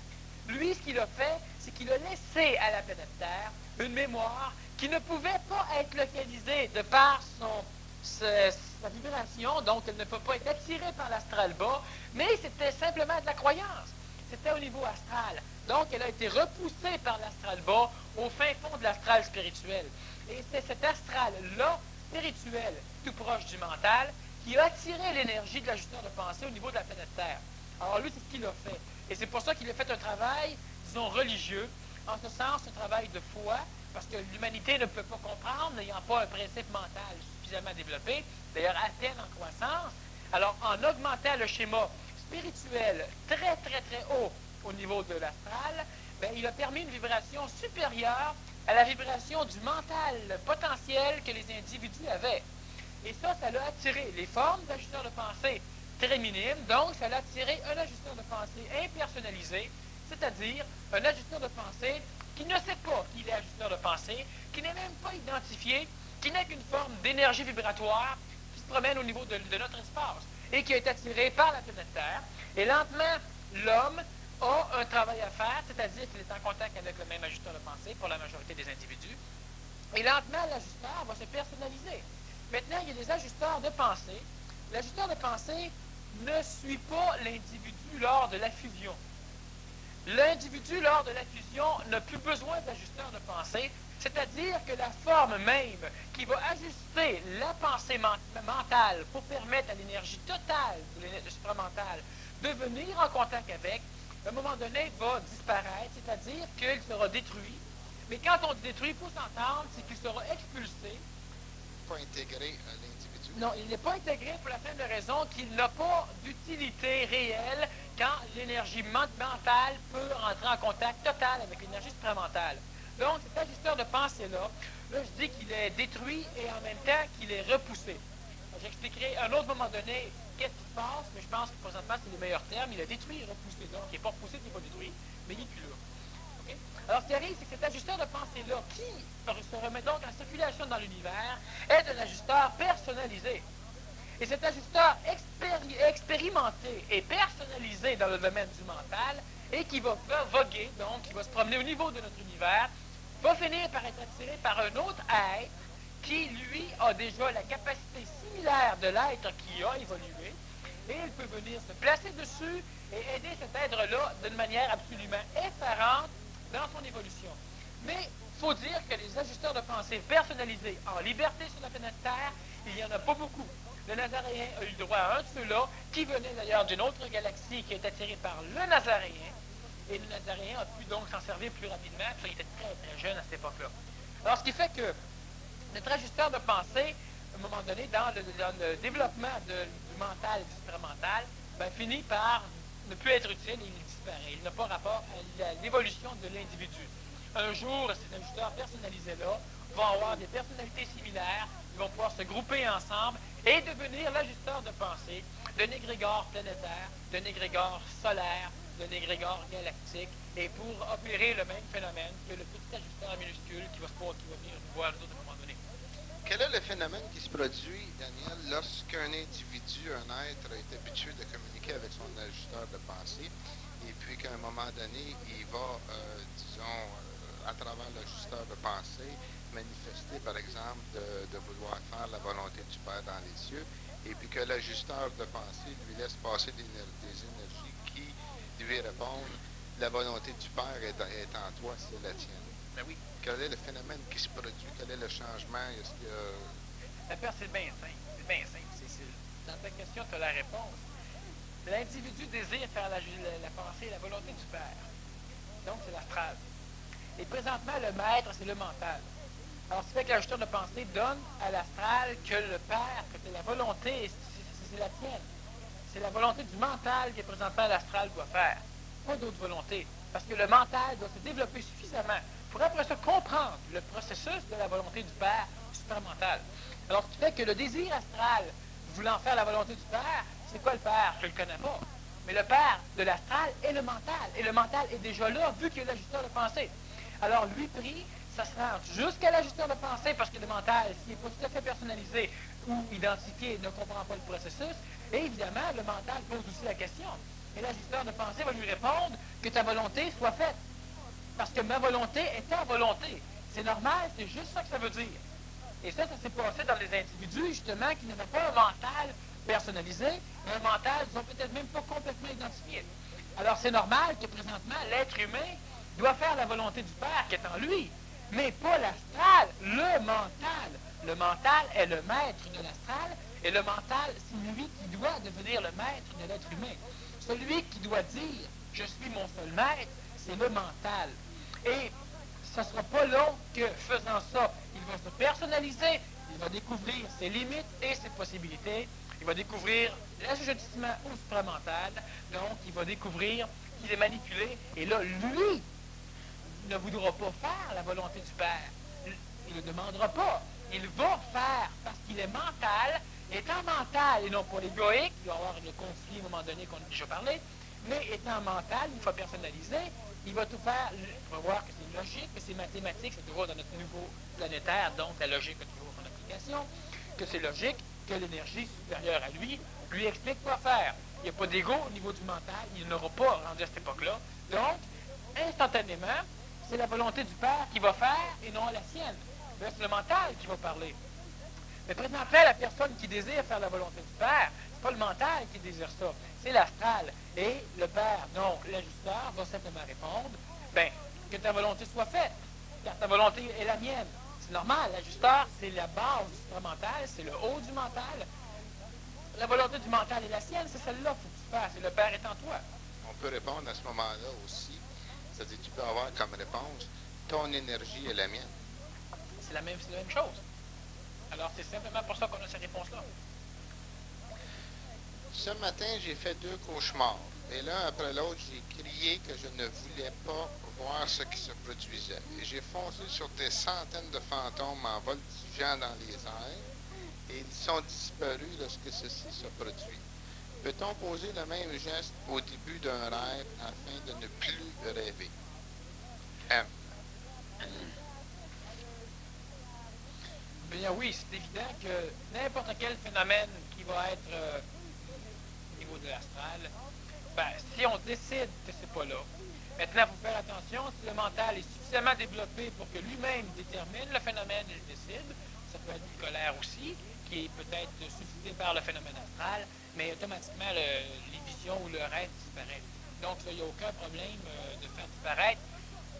Speaker 2: lui, ce qu'il a fait, c'est qu'il a laissé à la planète Terre une mémoire qui ne pouvait pas être localisée de par sa vibration, donc elle ne peut pas être attirée par l'astral bas, mais c'était simplement de la croyance. C'était au niveau astral. Donc, elle a été repoussée par l'astral bas au fin fond de l'astral spirituel. Et c'est cet astral-là, spirituel, tout proche du mental, qui a attiré l'énergie de l'ajusteur de pensée au niveau de la planète Terre. Alors lui, c'est ce qu'il a fait. Et c'est pour ça qu'il a fait un travail, disons, religieux, en ce sens, un travail de foi, parce que l'humanité ne peut pas comprendre, n'ayant pas un principe mental suffisamment développé, d'ailleurs à peine en croissance. Alors, en augmentant le schéma spirituel très, très, très haut au niveau de l'astral, bien, il a permis une vibration supérieure à la vibration du mental potentiel que les individus avaient. Et ça l'a attiré les formes d'ajusteurs de pensée très minimes, donc ça l'a attiré un ajusteur de pensée impersonnalisé, c'est-à-dire un ajusteur de pensée qui ne sait pas qu'il est ajusteur de pensée, qui n'est même pas identifié, qui n'est qu'une forme d'énergie vibratoire qui se promène au niveau de notre espace et qui est attiré par la planète Terre. Et lentement, l'homme a un travail à faire, c'est-à-dire qu'il est en contact avec le même ajusteur de pensée pour la majorité des individus. Et lentement, l'ajusteur va se personnaliser. Maintenant, il y a des ajusteurs de pensée. L'ajusteur de pensée ne suit pas l'individu lors de la fusion. L'individu, lors de la fusion, n'a plus besoin d'ajusteur de pensée, c'est-à-dire que la forme même qui va ajuster la pensée mentale pour permettre à l'énergie totale de supramental de venir en contact avec, à un moment donné, va disparaître, c'est-à-dire qu'il sera détruit. Mais quand on dit détruit, il faut s'entendre, c'est qu'il sera expulsé.
Speaker 1: Pas intégré à l'individu.
Speaker 2: Non, il n'est pas intégré pour la simple raison qu'il n'a pas d'utilité réelle quand l'énergie mentale peut entrer en contact total avec l'énergie supramentale. Donc, cet ajusteur de pensée-là, là, je dis qu'il est détruit et en même temps qu'il est repoussé. J'expliquerai à un autre moment donné qu'est-ce qui se passe, mais je pense que présentement, c'est les meilleurs termes. Il est détruit et repoussé. Donc, il n'est pas repoussé, il n'est pas détruit, mais il n'est plus là. Okay? Alors, ce qui arrive, c'est que cet ajusteur de pensée-là, qui se remet donc en circulation dans l'univers, est un ajusteur personnalisé. Et cet ajusteur expérimenté et personnalisé dans le domaine du mental, et qui va voguer, donc, qui va se promener au niveau de notre univers, va finir par être attiré par un autre être qui, lui, a déjà la capacité similaire de l'être qui a évolué, et il peut venir se placer dessus et aider cet être-là d'une manière absolument effarante dans son évolution. Mais il faut dire que les ajusteurs de pensée personnalisés en liberté sur la planète Terre, il n'y en a pas beaucoup. Le Nazaréen a eu le droit à un de ceux-là, qui venait d'ailleurs d'une autre galaxie qui est attirée par le Nazaréen, et le Nazaréen a pu donc s'en servir plus rapidement, parce qu'il était très très jeune à cette époque-là. Alors, ce qui fait que notre ajusteur de pensée, à un moment donné, dans le développement du mental et du supramental, ben, finit par ne plus être utile et il disparaît. Il n'a pas rapport à l'évolution de l'individu. Un jour, ces ajusteurs personnalisés-là vont avoir des personnalités similaires, ils vont pouvoir se grouper ensemble et devenir l'ajusteur de pensée d'un égrégore planétaire, d'un égrégore solaire, d'un égrégore galactique, et pour opérer le même phénomène que le petit ajusteur minuscule qui va venir nous voir nous autres à un moment donné.
Speaker 1: Quel est le phénomène qui se produit, Daniel, lorsqu'un individu, un être, est habitué de communiquer avec son ajusteur de pensée, et puis qu'à un moment donné, il va, disons, à travers l'ajusteur de pensée, manifester, par exemple, de vouloir faire la volonté du Père dans les cieux, et puis que l'ajusteur de pensée lui laisse passer des énergies qui lui répondent, la volonté du Père est en toi, c'est la tienne.
Speaker 2: Ben oui.
Speaker 1: Quel est le phénomène qui se produit? Quel est le changement? Est-ce que...
Speaker 2: La Père, c'est bien simple. C'est bien simple, Cécile. Dans ta question, tu as la réponse. L'individu désire faire la pensée et la volonté du Père. Donc, c'est l'astral. Et présentement, le maître, c'est le mental. Alors, ce qui fait que l'ajusteur de pensée donne à l'astral que le Père, que la volonté, c'est la tienne. C'est la volonté du mental que présentement l'astral doit faire. Pas d'autre volonté. Parce que le mental doit se développer suffisamment pour après ça comprendre le processus de la volonté du Père supramental. Alors, ce qui fait que le désir astral voulant faire la volonté du Père, c'est quoi le Père? Je ne le connais pas. Mais le Père de l'astral est le mental. Et le mental est déjà là, vu qu'il est l'ajusteur de pensée. Alors, lui prie, ça se rend jusqu'à l'ajusteur de pensée, parce que le mental, s'il n'est pas tout à fait personnalisé ou identifié, ne comprend pas le processus. Et évidemment, le mental pose aussi la question. Et l'ajusteur de pensée va lui répondre que ta volonté soit faite. Parce que ma volonté est ta volonté. C'est normal, c'est juste ça que ça veut dire. Et ça s'est passé dans les individus, justement, qui n'avaient pas un mental personnalisé, mais un mental, ils sont peut-être même pas complètement identifiés. Alors, c'est normal que présentement, l'être humain doit faire la volonté du Père qui est en lui, mais pas l'astral, le mental. Le mental est le maître de l'astral, et le mental, c'est lui qui doit devenir le maître de l'être humain. Celui qui doit dire « je suis mon seul maître », c'est le mental. Et ce ne sera pas long que, faisant ça, il va se personnaliser, il va découvrir ses limites et ses possibilités, il va découvrir l'assujettissement au supramental, donc il va découvrir qu'il est manipulé, et là, lui ne voudra pas faire la volonté du Père. Il ne demandera pas. Il va faire parce qu'il est mental, étant mental et non pas égoïque, il va y avoir le conflit à un moment donné qu'on a déjà parlé, mais étant mental, une fois personnalisé, il va tout faire, il va voir que c'est logique, que c'est mathématique, c'est toujours dans notre niveau planétaire, donc la logique a toujours son application, que c'est logique, que l'énergie supérieure à lui explique quoi faire. Il n'y a pas d'ego au niveau du mental, il n'aura pas rendu à cette époque-là. Donc, instantanément, c'est la volonté du Père qui va faire et non la sienne. C'est le mental qui va parler. Mais présentement, la personne qui désire faire la volonté du Père, c'est pas le mental qui désire ça, c'est l'astral. Et le Père, donc l'ajusteur, va simplement répondre, ben, que ta volonté soit faite, car ta volonté est la mienne. C'est normal, l'ajusteur, c'est la base du supramental, c'est le haut du mental. La volonté du mental est la sienne, c'est celle-là qu'il faut que tu fasses, et le Père est en toi.
Speaker 1: On peut répondre à ce moment-là aussi, c'est-à-dire tu peux avoir comme réponse, ton énergie est la mienne.
Speaker 2: C'est la même chose. Alors, c'est simplement pour ça qu'on a cette réponse-là.
Speaker 1: Ce matin, j'ai fait 2 cauchemars. Et l'un après l'autre, j'ai crié que je ne voulais pas voir ce qui se produisait. Et j'ai foncé sur des centaines de fantômes en voltigeant dans les airs. Et ils sont disparus lorsque ceci se produit. Peut-on poser le même geste au début d'un rêve afin de ne plus rêver? M.
Speaker 2: Bien oui, c'est évident que n'importe quel phénomène qui va être au niveau de l'astral, ben, si on décide que c'est pas là, maintenant, il faut faire attention, si le mental est suffisamment développé pour que lui-même détermine le phénomène et le décide, ça peut être une colère aussi, qui est peut-être suscitée par le phénomène astral, mais automatiquement, les visions ou le rêve disparaît. Donc, il n'y a aucun problème de faire disparaître.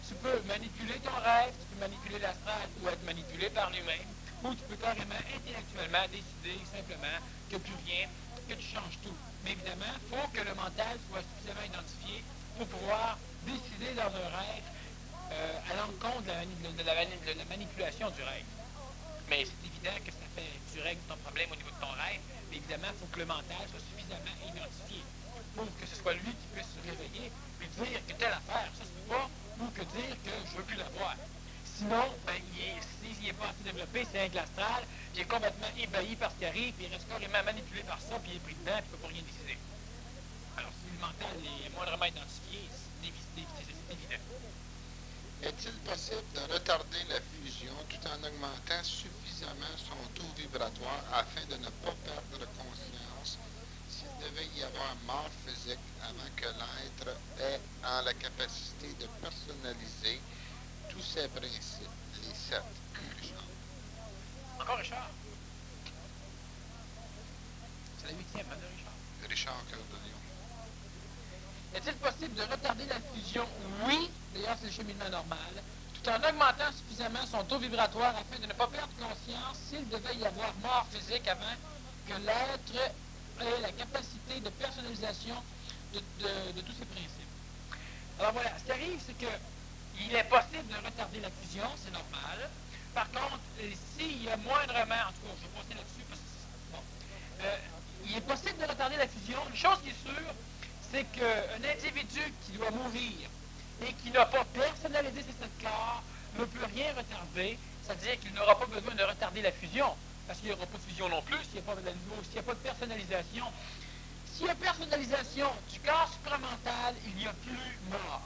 Speaker 2: Tu peux manipuler ton rêve, tu peux manipuler l'astral ou être manipulé par lui-même, ou tu peux carrément intellectuellement décider simplement que plus rien, que tu changes tout. Mais évidemment, il faut que le mental soit suffisamment identifié pour pouvoir décider dans un rêve à l'encontre de la manipulation du rêve. Mais c'est évident que tu règles ton problème au niveau de ton rêve, mais évidemment, il faut que le mental soit suffisamment identifié pour que ce soit lui qui puisse se réveiller et dire que telle affaire, ça se peut pas, ou que dire que je veux plus la voir. Sinon, ben, s'il n'est pas assez développé, c'est un glastral, il est complètement ébahi par ce qui arrive, puis il reste carrément manipulé par ça, puis il est pris dedans, puis il ne peut pas rien décider. Alors, si le mental est moindrement identifié, c'est évident.
Speaker 1: Est-il possible de retarder la fusion tout en augmentant suffisamment son taux vibratoire afin de ne pas perdre conscience s'il devait y avoir mort physique avant que l'être ait en la capacité de personnaliser tous ces principes, les 7, Richard.
Speaker 2: Encore Richard. C'est la 8e, hein, de Richard.
Speaker 1: Richard Cœur de Lion.
Speaker 2: Est-il possible de retarder la fusion? Oui, d'ailleurs c'est le cheminement normal, tout en augmentant suffisamment son taux vibratoire afin de ne pas perdre conscience s'il devait y avoir mort physique avant que l'être ait la capacité de personnalisation de tous ses principes. Alors voilà, ce qui arrive, c'est que il est possible de retarder la fusion, c'est normal. Par contre, s'il y a moindrement, en tout cas, je vais passer là-dessus parce que bon, il est possible de retarder la fusion. Une chose qui est sûre, c'est qu'un individu qui doit mourir et qui n'a pas personnalisé ses 7 corps ne peut rien retarder, c'est-à-dire qu'il n'aura pas besoin de retarder la fusion, parce qu'il n'y aura pas de fusion non plus, s'il n'y a pas de personnalisation. S'il y a personnalisation du corps supramental, il n'y a plus mort.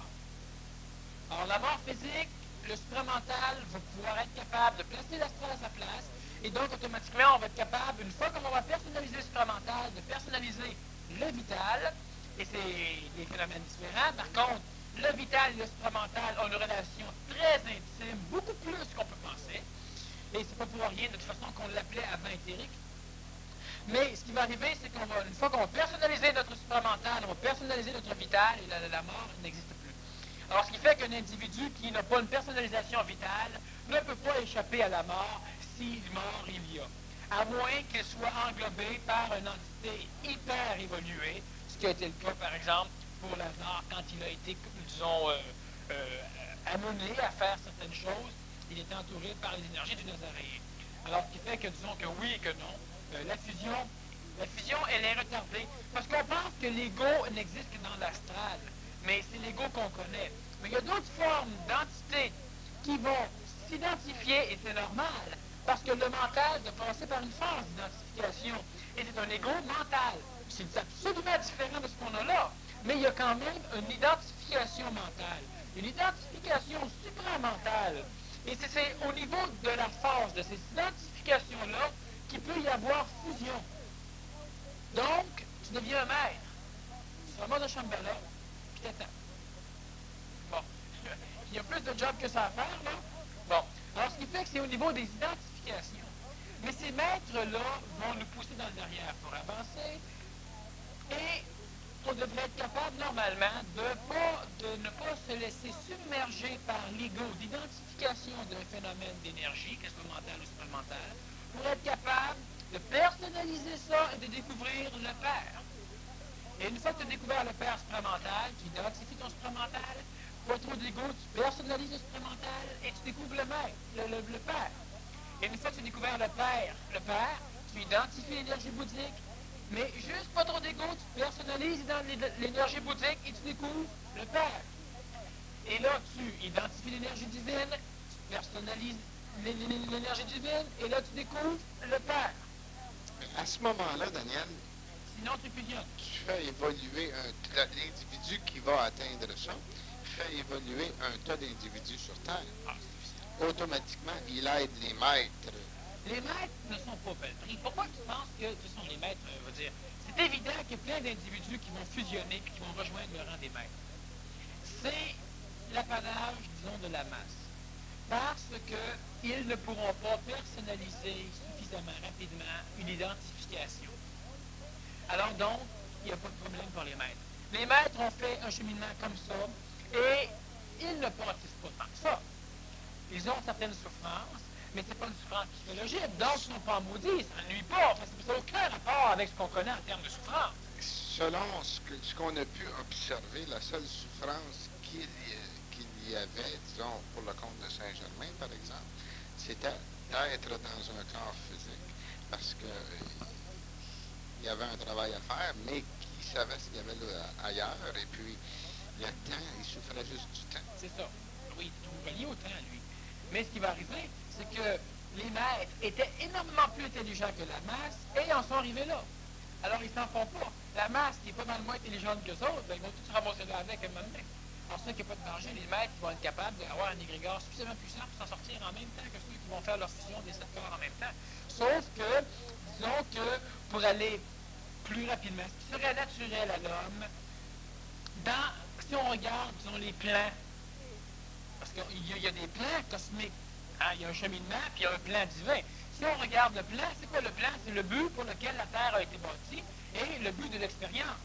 Speaker 2: Alors la mort physique, le supramental va pouvoir être capable de placer l'astral à sa place, et donc automatiquement on va être capable, une fois qu'on va personnaliser le supramental, de personnaliser le vital, et c'est des phénomènes différents. Par contre, le vital et le supramental ont une relation très intime, beaucoup plus qu'on peut penser, et c'est pas pour rien de toute façon qu'on l'appelait avant éthérique. Mais ce qui va arriver, c'est une fois qu'on va personnaliser notre supramental, on va personnaliser notre vital, et la mort n'existe plus. Alors, ce qui fait qu'un individu qui n'a pas une personnalisation vitale ne peut pas échapper à la mort si mort il y a. À moins qu'il soit englobé par une entité hyper évoluée, ce qui a été le cas, par exemple, pour Lazare, quand il a été, disons, amené à faire certaines choses, il était entouré par les énergies du Nazaréen. Alors, ce qui fait que, disons que oui et que non, la fusion, elle est retardée. Parce qu'on pense que l'ego n'existe que dans l'astral. Mais c'est l'ego qu'on connaît. Mais il y a d'autres formes d'entités qui vont s'identifier, et c'est normal, parce que le mental doit passer par une phase d'identification. Et c'est un ego mental. C'est absolument différent de ce qu'on a là. Mais il y a quand même une identification mentale, une identification supramentale. Et c'est au niveau de la phase de ces identifications-là qu'il peut y avoir fusion. Donc, tu deviens un maître. Tu remontes de Shambhala, puis t'attends. Bon. Il y a plus de job que ça à faire, là. Bon. Alors, ce qui fait que c'est au niveau des identifications. Mais ces maîtres-là vont nous pousser dans le derrière pour avancer. Et on devrait être capable, normalement, de ne pas se laisser submerger par l'ego d'identification d'un phénomène d'énergie, qu'est-ce que mental ou supramental, pour être capable de personnaliser ça et de découvrir le Père. Et une fois que tu as découvert le Père supramental, tu identifies ton supramental, pas trop d'ego, tu personnalises le supramental et tu découvres le Maître, le Père. Et une fois que tu as découvert le Père, tu identifies l'énergie bouddhique, mais juste pas trop d'ego, tu personnalises dans l'énergie bouddhique et tu découvres le Père. Et là, tu identifies l'énergie divine, tu personnalises l'énergie divine, et là, tu découvres le Père.
Speaker 1: À ce moment-là, Daniel,
Speaker 2: sinon tu fusionnes.
Speaker 1: Tu fais évoluer l'individu qui va atteindre ça, fait évoluer un tas d'individus sur Terre. Automatiquement, il aide les maîtres.
Speaker 2: Les maîtres ne sont pas belles pris. Pourquoi tu penses que ce sont les maîtres, je veux dire? C'est évident qu'il y a plein d'individus qui vont fusionner et qui vont rejoindre le rang des maîtres. C'est l'apanage, disons, de la masse. Parce qu'ils ne pourront pas personnaliser suffisamment rapidement une identification. Alors donc, il n'y a pas de problème pour les maîtres. Les maîtres ont fait un cheminement comme ça et ils ne pâtissent pas tant que ça. Ils ont certaines souffrances, mais ce n'est pas une souffrance psychologique, donc ils ne sont pas maudits, ça n'ennuie pas, parce que ça n'a aucun rapport avec ce qu'on connaît en termes de souffrance.
Speaker 1: Selon ce qu'on a pu observer, la seule souffrance qu'il y avait, disons, pour le compte de Saint-Germain, par exemple, c'était d'être dans un corps physique. Parce que il y avait un travail à faire, mais qui savait ce qu'il y avait là, ailleurs, et puis le temps, il souffrait juste du temps.
Speaker 2: C'est ça. Oui, tout relié au temps, lui. Mais ce qui va arriver, c'est que les maîtres étaient énormément plus intelligents que la masse et en sont arrivés là. Alors, ils s'en font pas. La masse, qui est pas mal moins intelligente que ça, ben, ils vont tous se ramasser là avec un moment donné. Alors, ceux qui n'ont pas de danger, les maîtres vont être capables d'avoir un égrégore suffisamment puissant pour s'en sortir en même temps que ceux qui vont faire leur fusion des 7 corps en même temps. Sauf que, disons que pour aller plus rapidement, ce qui serait naturel à l'homme, si on regarde, disons, les plans, parce qu'il y a des plans cosmiques. Hein, il y a un cheminement, puis il y a un plan divin. Si on regarde le plan, c'est quoi le plan? C'est le but pour lequel la Terre a été bâtie et le but de l'expérience.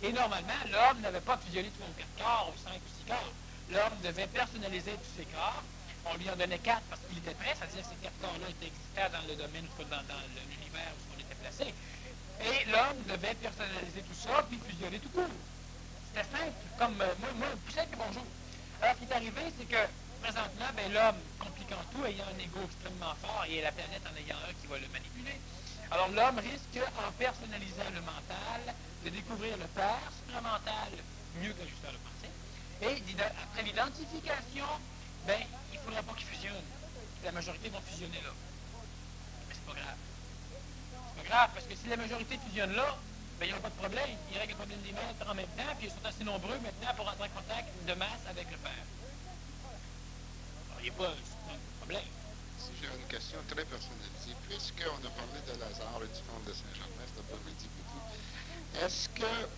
Speaker 2: Et normalement, l'homme n'avait pas fusionné 3 ou 4 corps ou 5 ou 6 corps. L'homme devait personnaliser tous ses corps. On lui en donnait 4 parce qu'il était prêt, c'est-à-dire que ces 4 corps-là étaient existants dans le domaine, dans l'univers où on était placé. Et l'homme devait personnaliser tout ça, puis fusionner tout court. C'était simple, comme plus simple que bonjour. Alors, ce qui est arrivé, c'est que présentement, ben, l'homme, compliquant tout, ayant un ego extrêmement fort, et la planète en ayant un qui va le manipuler. Alors, l'homme risque, en personnalisant le mental, de découvrir le père supramental mieux que l'ajusteur de pensée. Et après l'identification, ben, il ne faudra pas qu'ils fusionnent. La majorité vont fusionner là. Mais c'est pas grave. C'est pas grave, parce que si la majorité fusionne là, ben, il n'y aura pas de problème. Il règle le problème des maîtres en même temps, puis ils sont assez nombreux maintenant pour entrer en contact de masse avec le père. Alors, il n'y a pas de problème.
Speaker 1: Si j'ai une question très personnalisée, puisqu'on a parlé de Lazare et du comte de Saint-Germain, ça n'a pas dit beaucoup. Est-ce que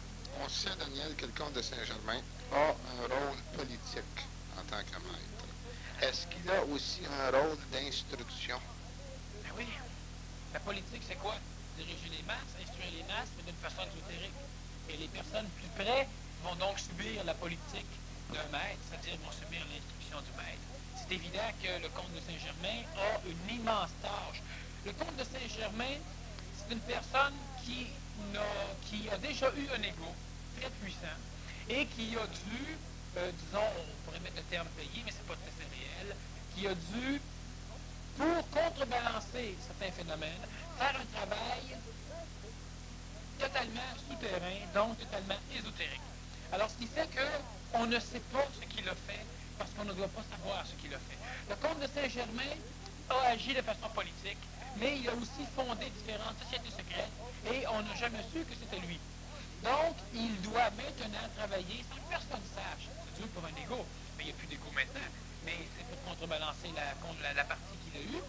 Speaker 1: on sait, Daniel, que le comte de Saint-Germain a un rôle politique en tant que maître? Est-ce qu'il a aussi un rôle d'instruction?
Speaker 2: Ben oui. La politique, c'est quoi? Diriger les masses, instruire les masses, mais d'une façon ésotérique. Et les personnes plus près vont donc subir la politique d'un maître, c'est-à-dire vont subir l'instruction du maître. C'est évident que le comte de Saint-Germain a une immense tâche. Le comte de Saint-Germain, c'est une personne qui a déjà eu un ego très puissant et qui a dû, disons, on pourrait mettre le terme payé, mais c'est pas tout à fait réel, qui a dû, pour contrebalancer certains phénomènes, faire un travail totalement souterrain, donc totalement ésotérique. Alors, ce qui fait qu'on ne sait pas ce qu'il a fait, parce qu'on ne doit pas savoir ce qu'il a fait. Le comte de Saint-Germain a agi de façon politique, mais il a aussi fondé différentes sociétés secrètes, et on n'a jamais su que c'était lui. Donc, il doit maintenant travailler sans que personne ne sache. C'est dur pour un égo, mais il n'y a plus d'égo maintenant. Mais c'est pour contrebalancer la partie qu'il a eue.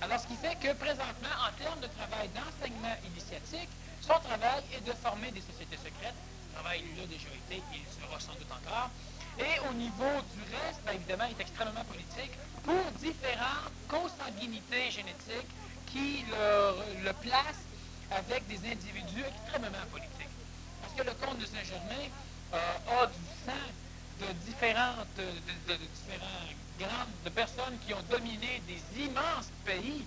Speaker 2: Alors, ce qui fait que présentement, en termes de travail d'enseignement initiatique, son travail est de former des sociétés secrètes. Le travail l'a déjà été, il le sera sans doute encore. Et au niveau du reste, bien évidemment, il est extrêmement politique pour différentes consanguinités génétiques qui le placent avec des individus extrêmement politiques. Parce que le comte de Saint-Germain a du sang de différentes de personnes qui ont dominé des immenses pays.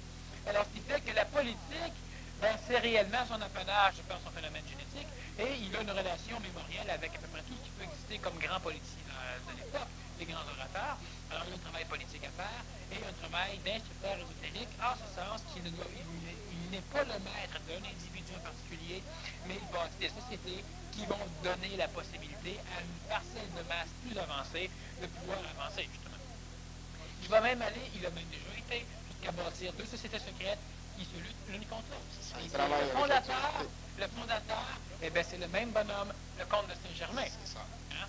Speaker 2: Alors, ce qui fait que la politique, ben, c'est réellement son apanage par son phénomène génétique, et il a une relation mémorielle avec à peu près tout ce qui peut exister comme grand politicien de l'époque, les grands orateurs. Alors, il y a un travail politique à faire, et un travail d'instructeur ésotérique, en ce sens qu'il n'est pas le maître d'un individu en particulier, mais il bâtit des sociétés qui vont donner la possibilité à une parcelle de masse plus avancée de pouvoir avancer, justement. Il va même aller, il a même déjà été, jusqu'à bâtir 2 sociétés secrètes qui se luttent l'une contre l'autre. Le fondateur, eh bien, c'est le même bonhomme, le comte de Saint-Germain.
Speaker 1: C'est ça.
Speaker 2: Hein?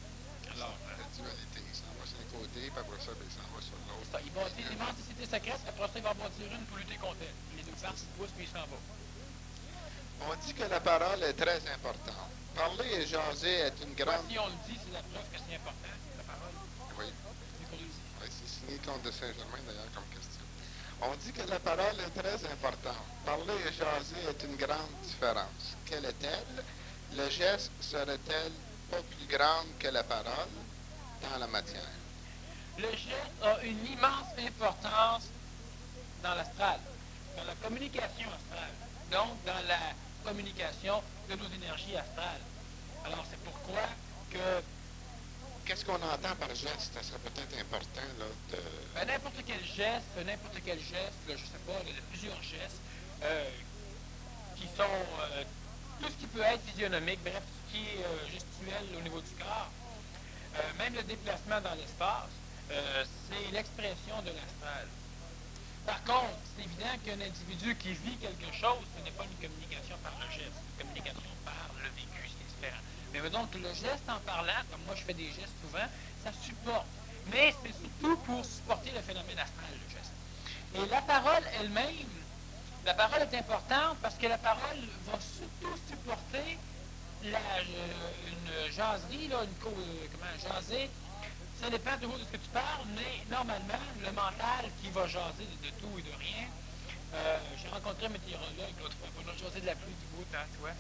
Speaker 2: Alors,
Speaker 1: la dualité, il s'en va sur un côté, puis après ça, il s'en va sur l'autre.
Speaker 2: Il bâtit une immense société secrète, après ça, il va en bâtir une pour lutter contre elle. Les deux parties poussent, puis il s'en va.
Speaker 1: On dit que la parole est très importante. Parler et jaser est une grande...
Speaker 2: Si on le dit, c'est la preuve que c'est important, la parole.
Speaker 1: Oui.
Speaker 2: C'est qu'on le dit.
Speaker 1: Oui, c'est signé comte de Saint-Germain, d'ailleurs, comme question. On dit que la parole est très importante. Parler et jaser est une grande différence. Quelle est-elle? Le geste serait-elle pas plus grande que la parole dans la matière?
Speaker 2: Le geste a une immense importance dans l'astral, dans la communication astrale, donc dans la communication de nos énergies astrales. Alors, c'est pourquoi que...
Speaker 1: Qu'est-ce qu'on entend par geste? Ça serait peut-être important, là, de...
Speaker 2: Ben, n'importe quel geste, là, je sais pas, il y a plusieurs gestes qui sont tout ce qui peut être physionomique, bref, tout ce qui est gestuel au niveau du corps, même le déplacement dans l'espace, c'est l'expression de l'astral. Par contre, c'est évident qu'un individu qui vit quelque chose, ce n'est pas une communication par le geste, c'est une communication par le vécu, c'est différent. Mais donc, le geste en parlant, comme moi je fais des gestes souvent, ça supporte. Mais c'est surtout pour supporter le phénomène astral, le geste. Et la parole elle-même, la parole est importante parce que la parole va surtout supporter une jaserie, là, jaser Ça dépend toujours de ce que tu parles, mais normalement, le mental qui va jaser de tout et de rien, j'ai rencontré un météorologue l'autre fois, on a jasé de la pluie, du beau temps, tu vois,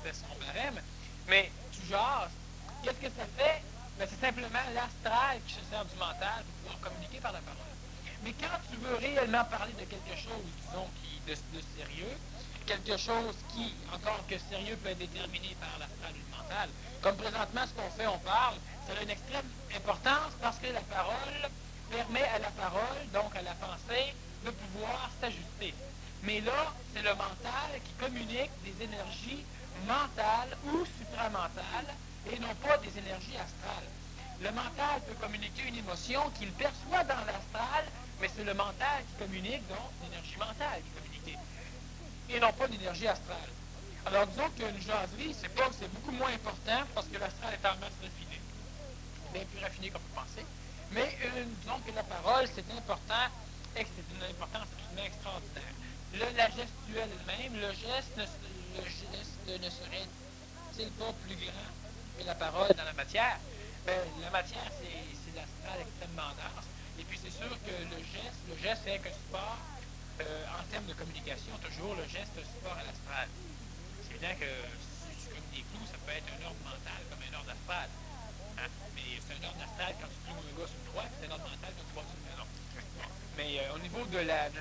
Speaker 2: c'était son barème, mais tu jases, qu'est-ce que ça fait? Ben, c'est simplement l'astral qui se sert du mental pour pouvoir communiquer par la parole. Mais quand tu veux réellement parler de quelque chose, disons, de sérieux, quelque chose qui, encore que sérieux, peut être déterminé par l'astral ou le mental, comme présentement ce qu'on fait, on parle, ça a une extrême importance parce que la parole permet à la parole, donc à la pensée, de pouvoir s'ajuster. Mais là, c'est le mental qui communique des énergies mentales ou supramentales et non pas des énergies astrales. Le mental peut communiquer une émotion qu'il perçoit dans l'astral, mais c'est le mental qui communique, donc l'énergie mentale qui communique, et non pas l'énergie astrale. Alors disons qu'une jaserie, c'est beaucoup moins important parce que l'astral est en masse raffinée, bien plus raffiné qu'on peut penser. Mais disons que la parole, c'est important, et c'est d'une importance absolument extraordinaire. La gestuelle elle-même, le geste ne serait-il pas plus grand que la parole dans la matière? Ben, la matière, c'est l'astral extrêmement dense. Et puis c'est sûr que le geste est que support, en termes de communication, toujours le geste support à l'astral. C'est évident que si tu comme des clous, ça peut être un ordre mental comme un ordre astral. Hein? Mais c'est un ordre astral quand tu cloues un gars sur le toit, c'est un ordre mental quand tu vas sur le maison. Mais au niveau de la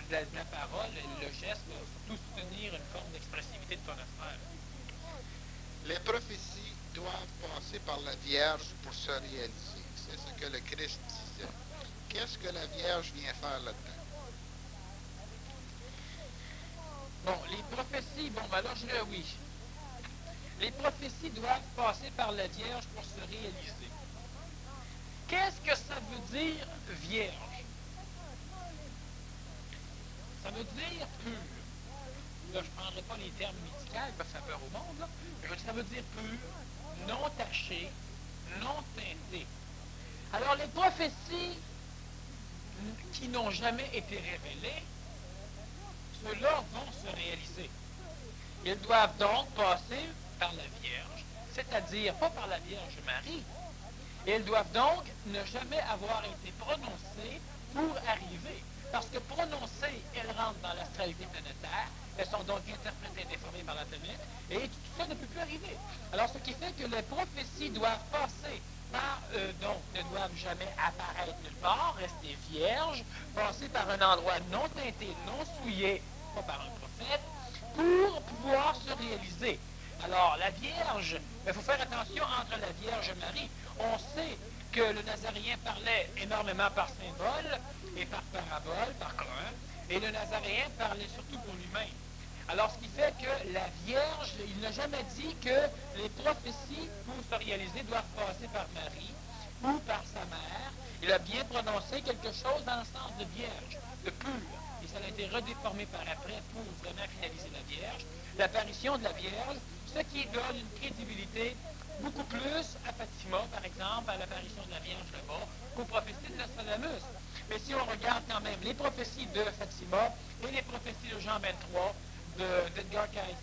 Speaker 2: parole, le geste va surtout soutenir une forme d'expressivité de ton astral.
Speaker 1: Les prophéties doivent passer par la Vierge pour se réaliser. C'est ce que le Christ disait. Qu'est-ce que la Vierge vient faire là-dedans?
Speaker 2: Bon, les prophéties, bon, ben là, oui. Les prophéties doivent passer par la Vierge pour se réaliser. Qu'est-ce que ça veut dire, Vierge? Ça veut dire pur. Là, je ne prendrai pas les termes médicaux parce que ça fait peur au monde, là. Mais ça veut dire pur, non taché, non teinté. Alors, les prophéties qui n'ont jamais été révélées, ceux-là vont se réaliser. Ils doivent donc passer par la Vierge, c'est-à-dire pas par la Vierge Marie. Ils doivent donc ne jamais avoir été prononcés pour arriver. Parce que prononcées, elles rentrent dans l'astralité planétaire, elles sont donc interprétées et déformées par l'atomique, et tout ça ne peut plus arriver. Alors, ce qui fait que les prophéties doivent passer par, donc, ne doivent jamais apparaître nulle part, rester vierges, passer par un endroit non teinté, non souillé, pas par un prophète, pour pouvoir se réaliser. Alors, la Vierge, il faut faire attention entre la Vierge Marie. On sait que le Nazaréen parlait énormément par symbole et par parabole, par commun, et le Nazaréen parlait surtout pour lui-même. Alors, ce qui fait que la Vierge, il n'a jamais dit que les prophéties, pour se réaliser, doivent passer par Marie ou par sa mère. Il a bien prononcé quelque chose dans le sens de Vierge, de pur. Et ça a été redéformé par après pour vraiment finaliser la Vierge. L'apparition de la Vierge, ce qui donne une crédibilité beaucoup plus à Fatima, par exemple, à l'apparition de la Vierge là-bas, qu'aux prophéties de Nostradamus. Mais si on regarde quand même les prophéties de Fatima et les prophéties de Jean 23, d'Edgar Cayce,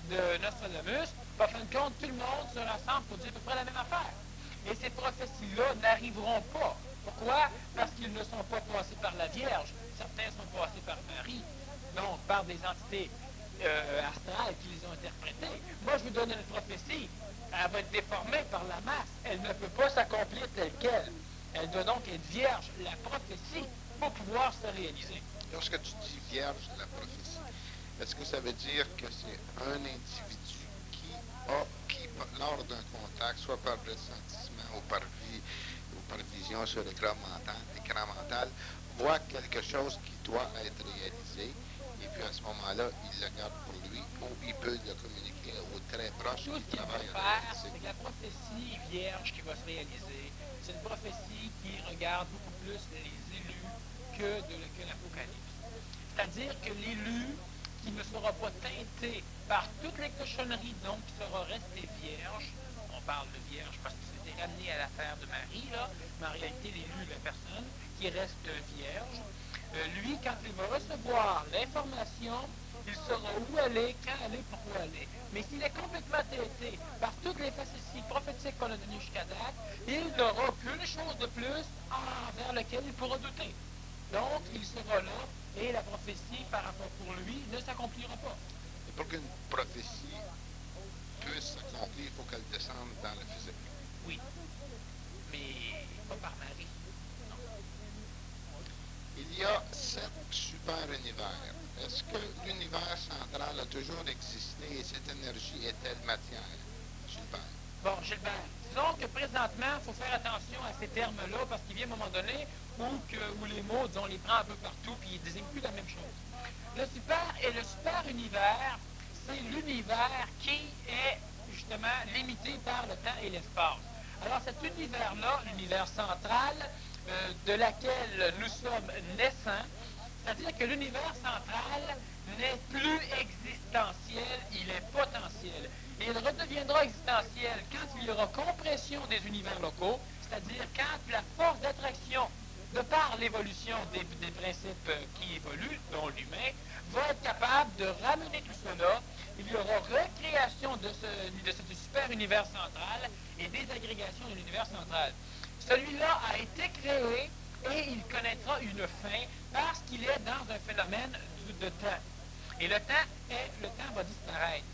Speaker 2: de Nostradamus, en fin de compte, tout le monde se rassemble pour dire à peu près la même affaire. Et ces prophéties-là n'arriveront pas. Pourquoi? Parce qu'ils ne sont pas passés par la Vierge. Certains sont passés par Marie, donc par des entités astrales qui les ont interprétées. Moi, je vous donne une prophétie. Elle va être déformée par la masse. Elle ne peut pas s'accomplir telle qu'elle. Elle doit donc être vierge, la prophétie, pour pouvoir se réaliser.
Speaker 1: Lorsque tu dis vierge, la prophétie, est-ce que ça veut dire que c'est un individu qui, lors d'un contact, soit par ressentiment ou par vision sur l'écran mental, voit quelque chose qui doit être réalisé, et puis à ce moment-là, il le garde pour lui, ou il peut le communiquer aux très proches
Speaker 2: Tout ce qu'il va faire, c'est que la prophétie vierge qui va se réaliser, c'est une prophétie qui regarde beaucoup plus les élus que l'Apocalypse. C'est-à-dire que l'élu qui ne sera pas teinté par toutes les cochonneries, donc qui sera resté vierge, on parle de vierge parce que c'était ramené à l'affaire de Marie, là, mais en réalité l'élu, la personne qui reste vierge, lui, quand il va recevoir l'information, il saura où aller, quand aller, pourquoi aller. Mais s'il est complètement teinté par toutes les facéties prophétiques qu'on a données jusqu'à date, il n'aura aucune chose de plus envers lequel il pourra douter. Donc, il sera là et la prophétie par rapport pour lui ne s'accomplira pas.
Speaker 1: Et pour qu'une prophétie puisse s'accomplir, il faut qu'elle descende dans le physique.
Speaker 2: Oui, mais pas par Marie. Non.
Speaker 1: Il y a 7 super-univers. Est-ce que l'univers central a toujours existé et cette énergie est-elle matière, Gilbert?
Speaker 2: Bon, Gilbert, disons que présentement, il faut faire attention à ces termes-là parce qu'il vient un moment donné où les mots, disons, on les prend un peu partout puis ils ne désignent plus la même chose. Le super-univers, c'est l'univers qui est justement limité par le temps et l'espace. Alors cet univers-là, l'univers central, de laquelle nous sommes naissants, c'est-à-dire que l'univers central n'est plus existentiel, il est potentiel. Et il redeviendra existentiel quand il y aura compression des univers locaux, c'est-à-dire quand la force d'attraction, de par l'évolution des principes qui évoluent, dont l'humain, va être capable de ramener tout cela. Il y aura recréation de ce super univers central et désagrégation de l'univers central. Celui-là a été créé et il connaîtra une fin parce qu'il est dans un phénomène de temps. Et le temps va disparaître.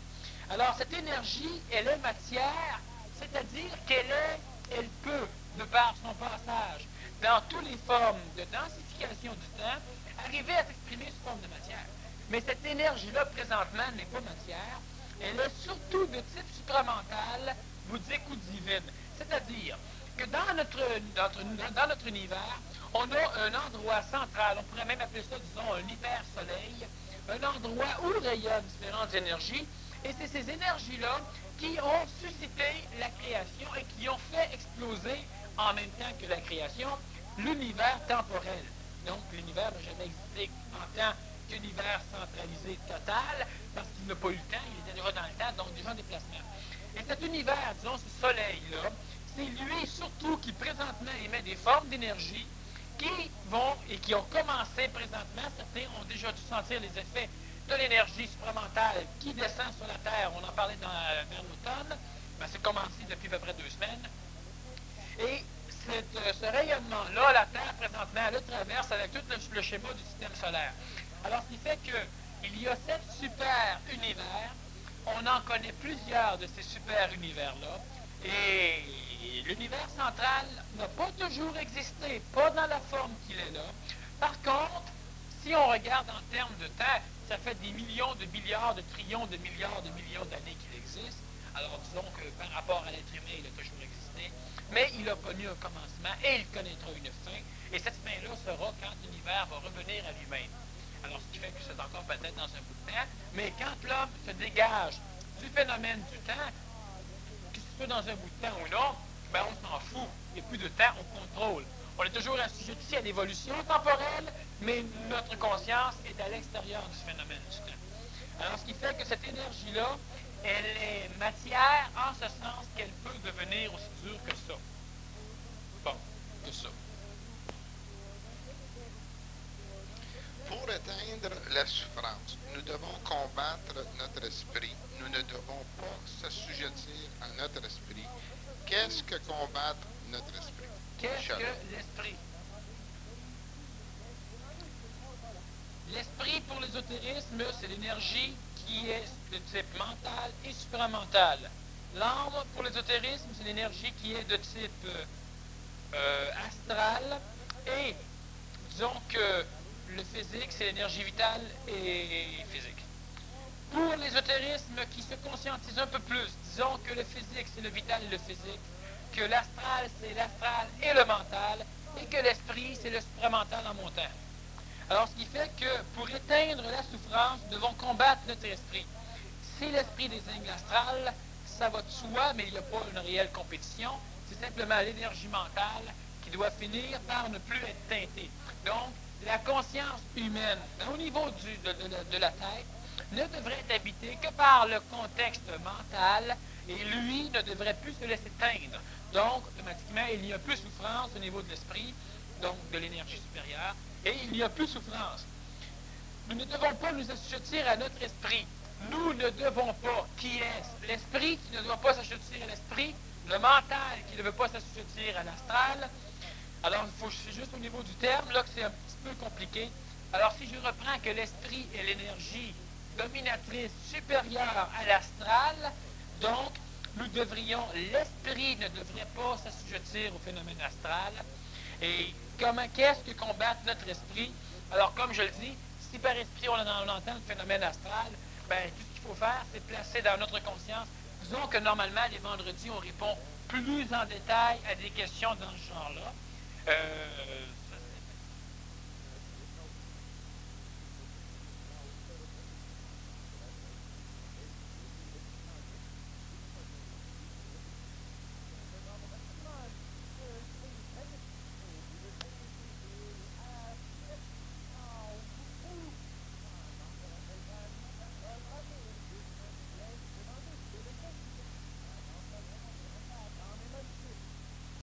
Speaker 2: Alors, cette énergie, elle est matière, c'est-à-dire elle peut, de par son passage, dans toutes les formes de densification du temps, arriver à s'exprimer sous forme de matière. Mais cette énergie-là, présentement, n'est pas matière. Elle est surtout de type supramental, bouddhique ou divine. C'est-à-dire que dans notre univers, on a un endroit central, on pourrait même appeler ça, disons, un hyper-soleil, un endroit où rayonnent différentes énergies, et c'est ces énergies-là qui ont suscité la création et qui ont fait exploser, en même temps que la création, l'univers temporel. Donc, l'univers n'a jamais existé en tant qu'univers centralisé total, parce qu'il n'a pas eu le temps, il était déjà dans le temps, donc déjà en déplacement. Et cet univers, disons, ce soleil-là, c'est lui surtout qui présentement émet des formes d'énergie qui vont et qui ont commencé présentement, certains ont déjà dû sentir les effets de l'énergie supramentale qui descend sur la Terre. On en parlait vers l'automne. Ben, c'est commencé depuis à peu près 2 semaines. Et ce rayonnement-là, la Terre, présentement, elle le traverse avec tout le schéma du système solaire. Alors, ce qui fait qu'il y a 7 super-univers. On en connaît plusieurs de ces super-univers-là. Et l'univers central n'a pas toujours existé, pas dans la forme qu'il est là. Par contre, si on regarde en termes de temps, ça fait des millions de milliards, de trillions de milliards de millions d'années qu'il existe. Alors disons que par rapport à l'être humain, il a toujours existé, mais il a connu un commencement et il connaîtra une fin. Et cette fin-là sera quand l'univers va revenir à lui-même. Alors ce qui fait que c'est encore peut-être dans un bout de temps, mais quand l'homme se dégage du phénomène du temps, que ce soit dans un bout de temps ou non, ben on s'en fout. Il n'y a plus de temps, on contrôle. On est toujours assujetti à l'évolution temporelle, mais notre conscience est à l'extérieur du phénomène du temps. Alors, ce qui fait que cette énergie-là, elle est matière en ce sens qu'elle peut devenir aussi dure que ça. Bon, que ça.
Speaker 1: Pour atteindre la souffrance, nous devons combattre notre esprit. Nous ne devons pas s'assujettir à notre esprit. Qu'est-ce que combattre notre esprit?
Speaker 2: Qu'est-ce que l'esprit? L'esprit, pour l'ésotérisme, c'est l'énergie qui est de type mental et supramental. L'âme, pour l'ésotérisme, c'est l'énergie qui est de type astral. Et disons que le physique, c'est l'énergie vitale et physique. Pour l'ésotérisme qui se conscientise un peu plus, disons que le physique, c'est le vital et le physique, que l'astral, c'est l'astral et le mental, et que l'esprit, c'est le supramental en montant. Alors, ce qui fait que pour éteindre la souffrance, nous devons combattre notre esprit. Si l'esprit désigne l'astral, ça va de soi, mais il n'y a pas une réelle compétition. C'est simplement l'énergie mentale qui doit finir par ne plus être teintée. Donc, la conscience humaine, au niveau de la tête, ne devrait être habitée que par le contexte mental, et lui ne devrait plus se laisser teindre. Donc, automatiquement, il n'y a plus souffrance au niveau de l'esprit, donc de l'énergie supérieure, et il n'y a plus souffrance. Nous ne devons pas nous assujettir à notre esprit. Nous ne devons pas. Qui est l'esprit qui ne doit pas s'assujettir à l'esprit? le mental qui ne veut pas s'assujettir à l'astral. Alors, c'est juste au niveau du terme là que c'est un petit peu compliqué. Alors, si je reprends que l'esprit est l'énergie dominatrice supérieure à l'astral, donc l'esprit ne devrait pas s'assujettir au phénomène astral. Et qu'est-ce que combat notre esprit? Alors, comme je le dis, si par esprit on entend le phénomène astral, ben, tout ce qu'il faut faire, c'est placer dans notre conscience. Disons que normalement, les vendredis, on répond plus en détail à des questions dans ce genre-là.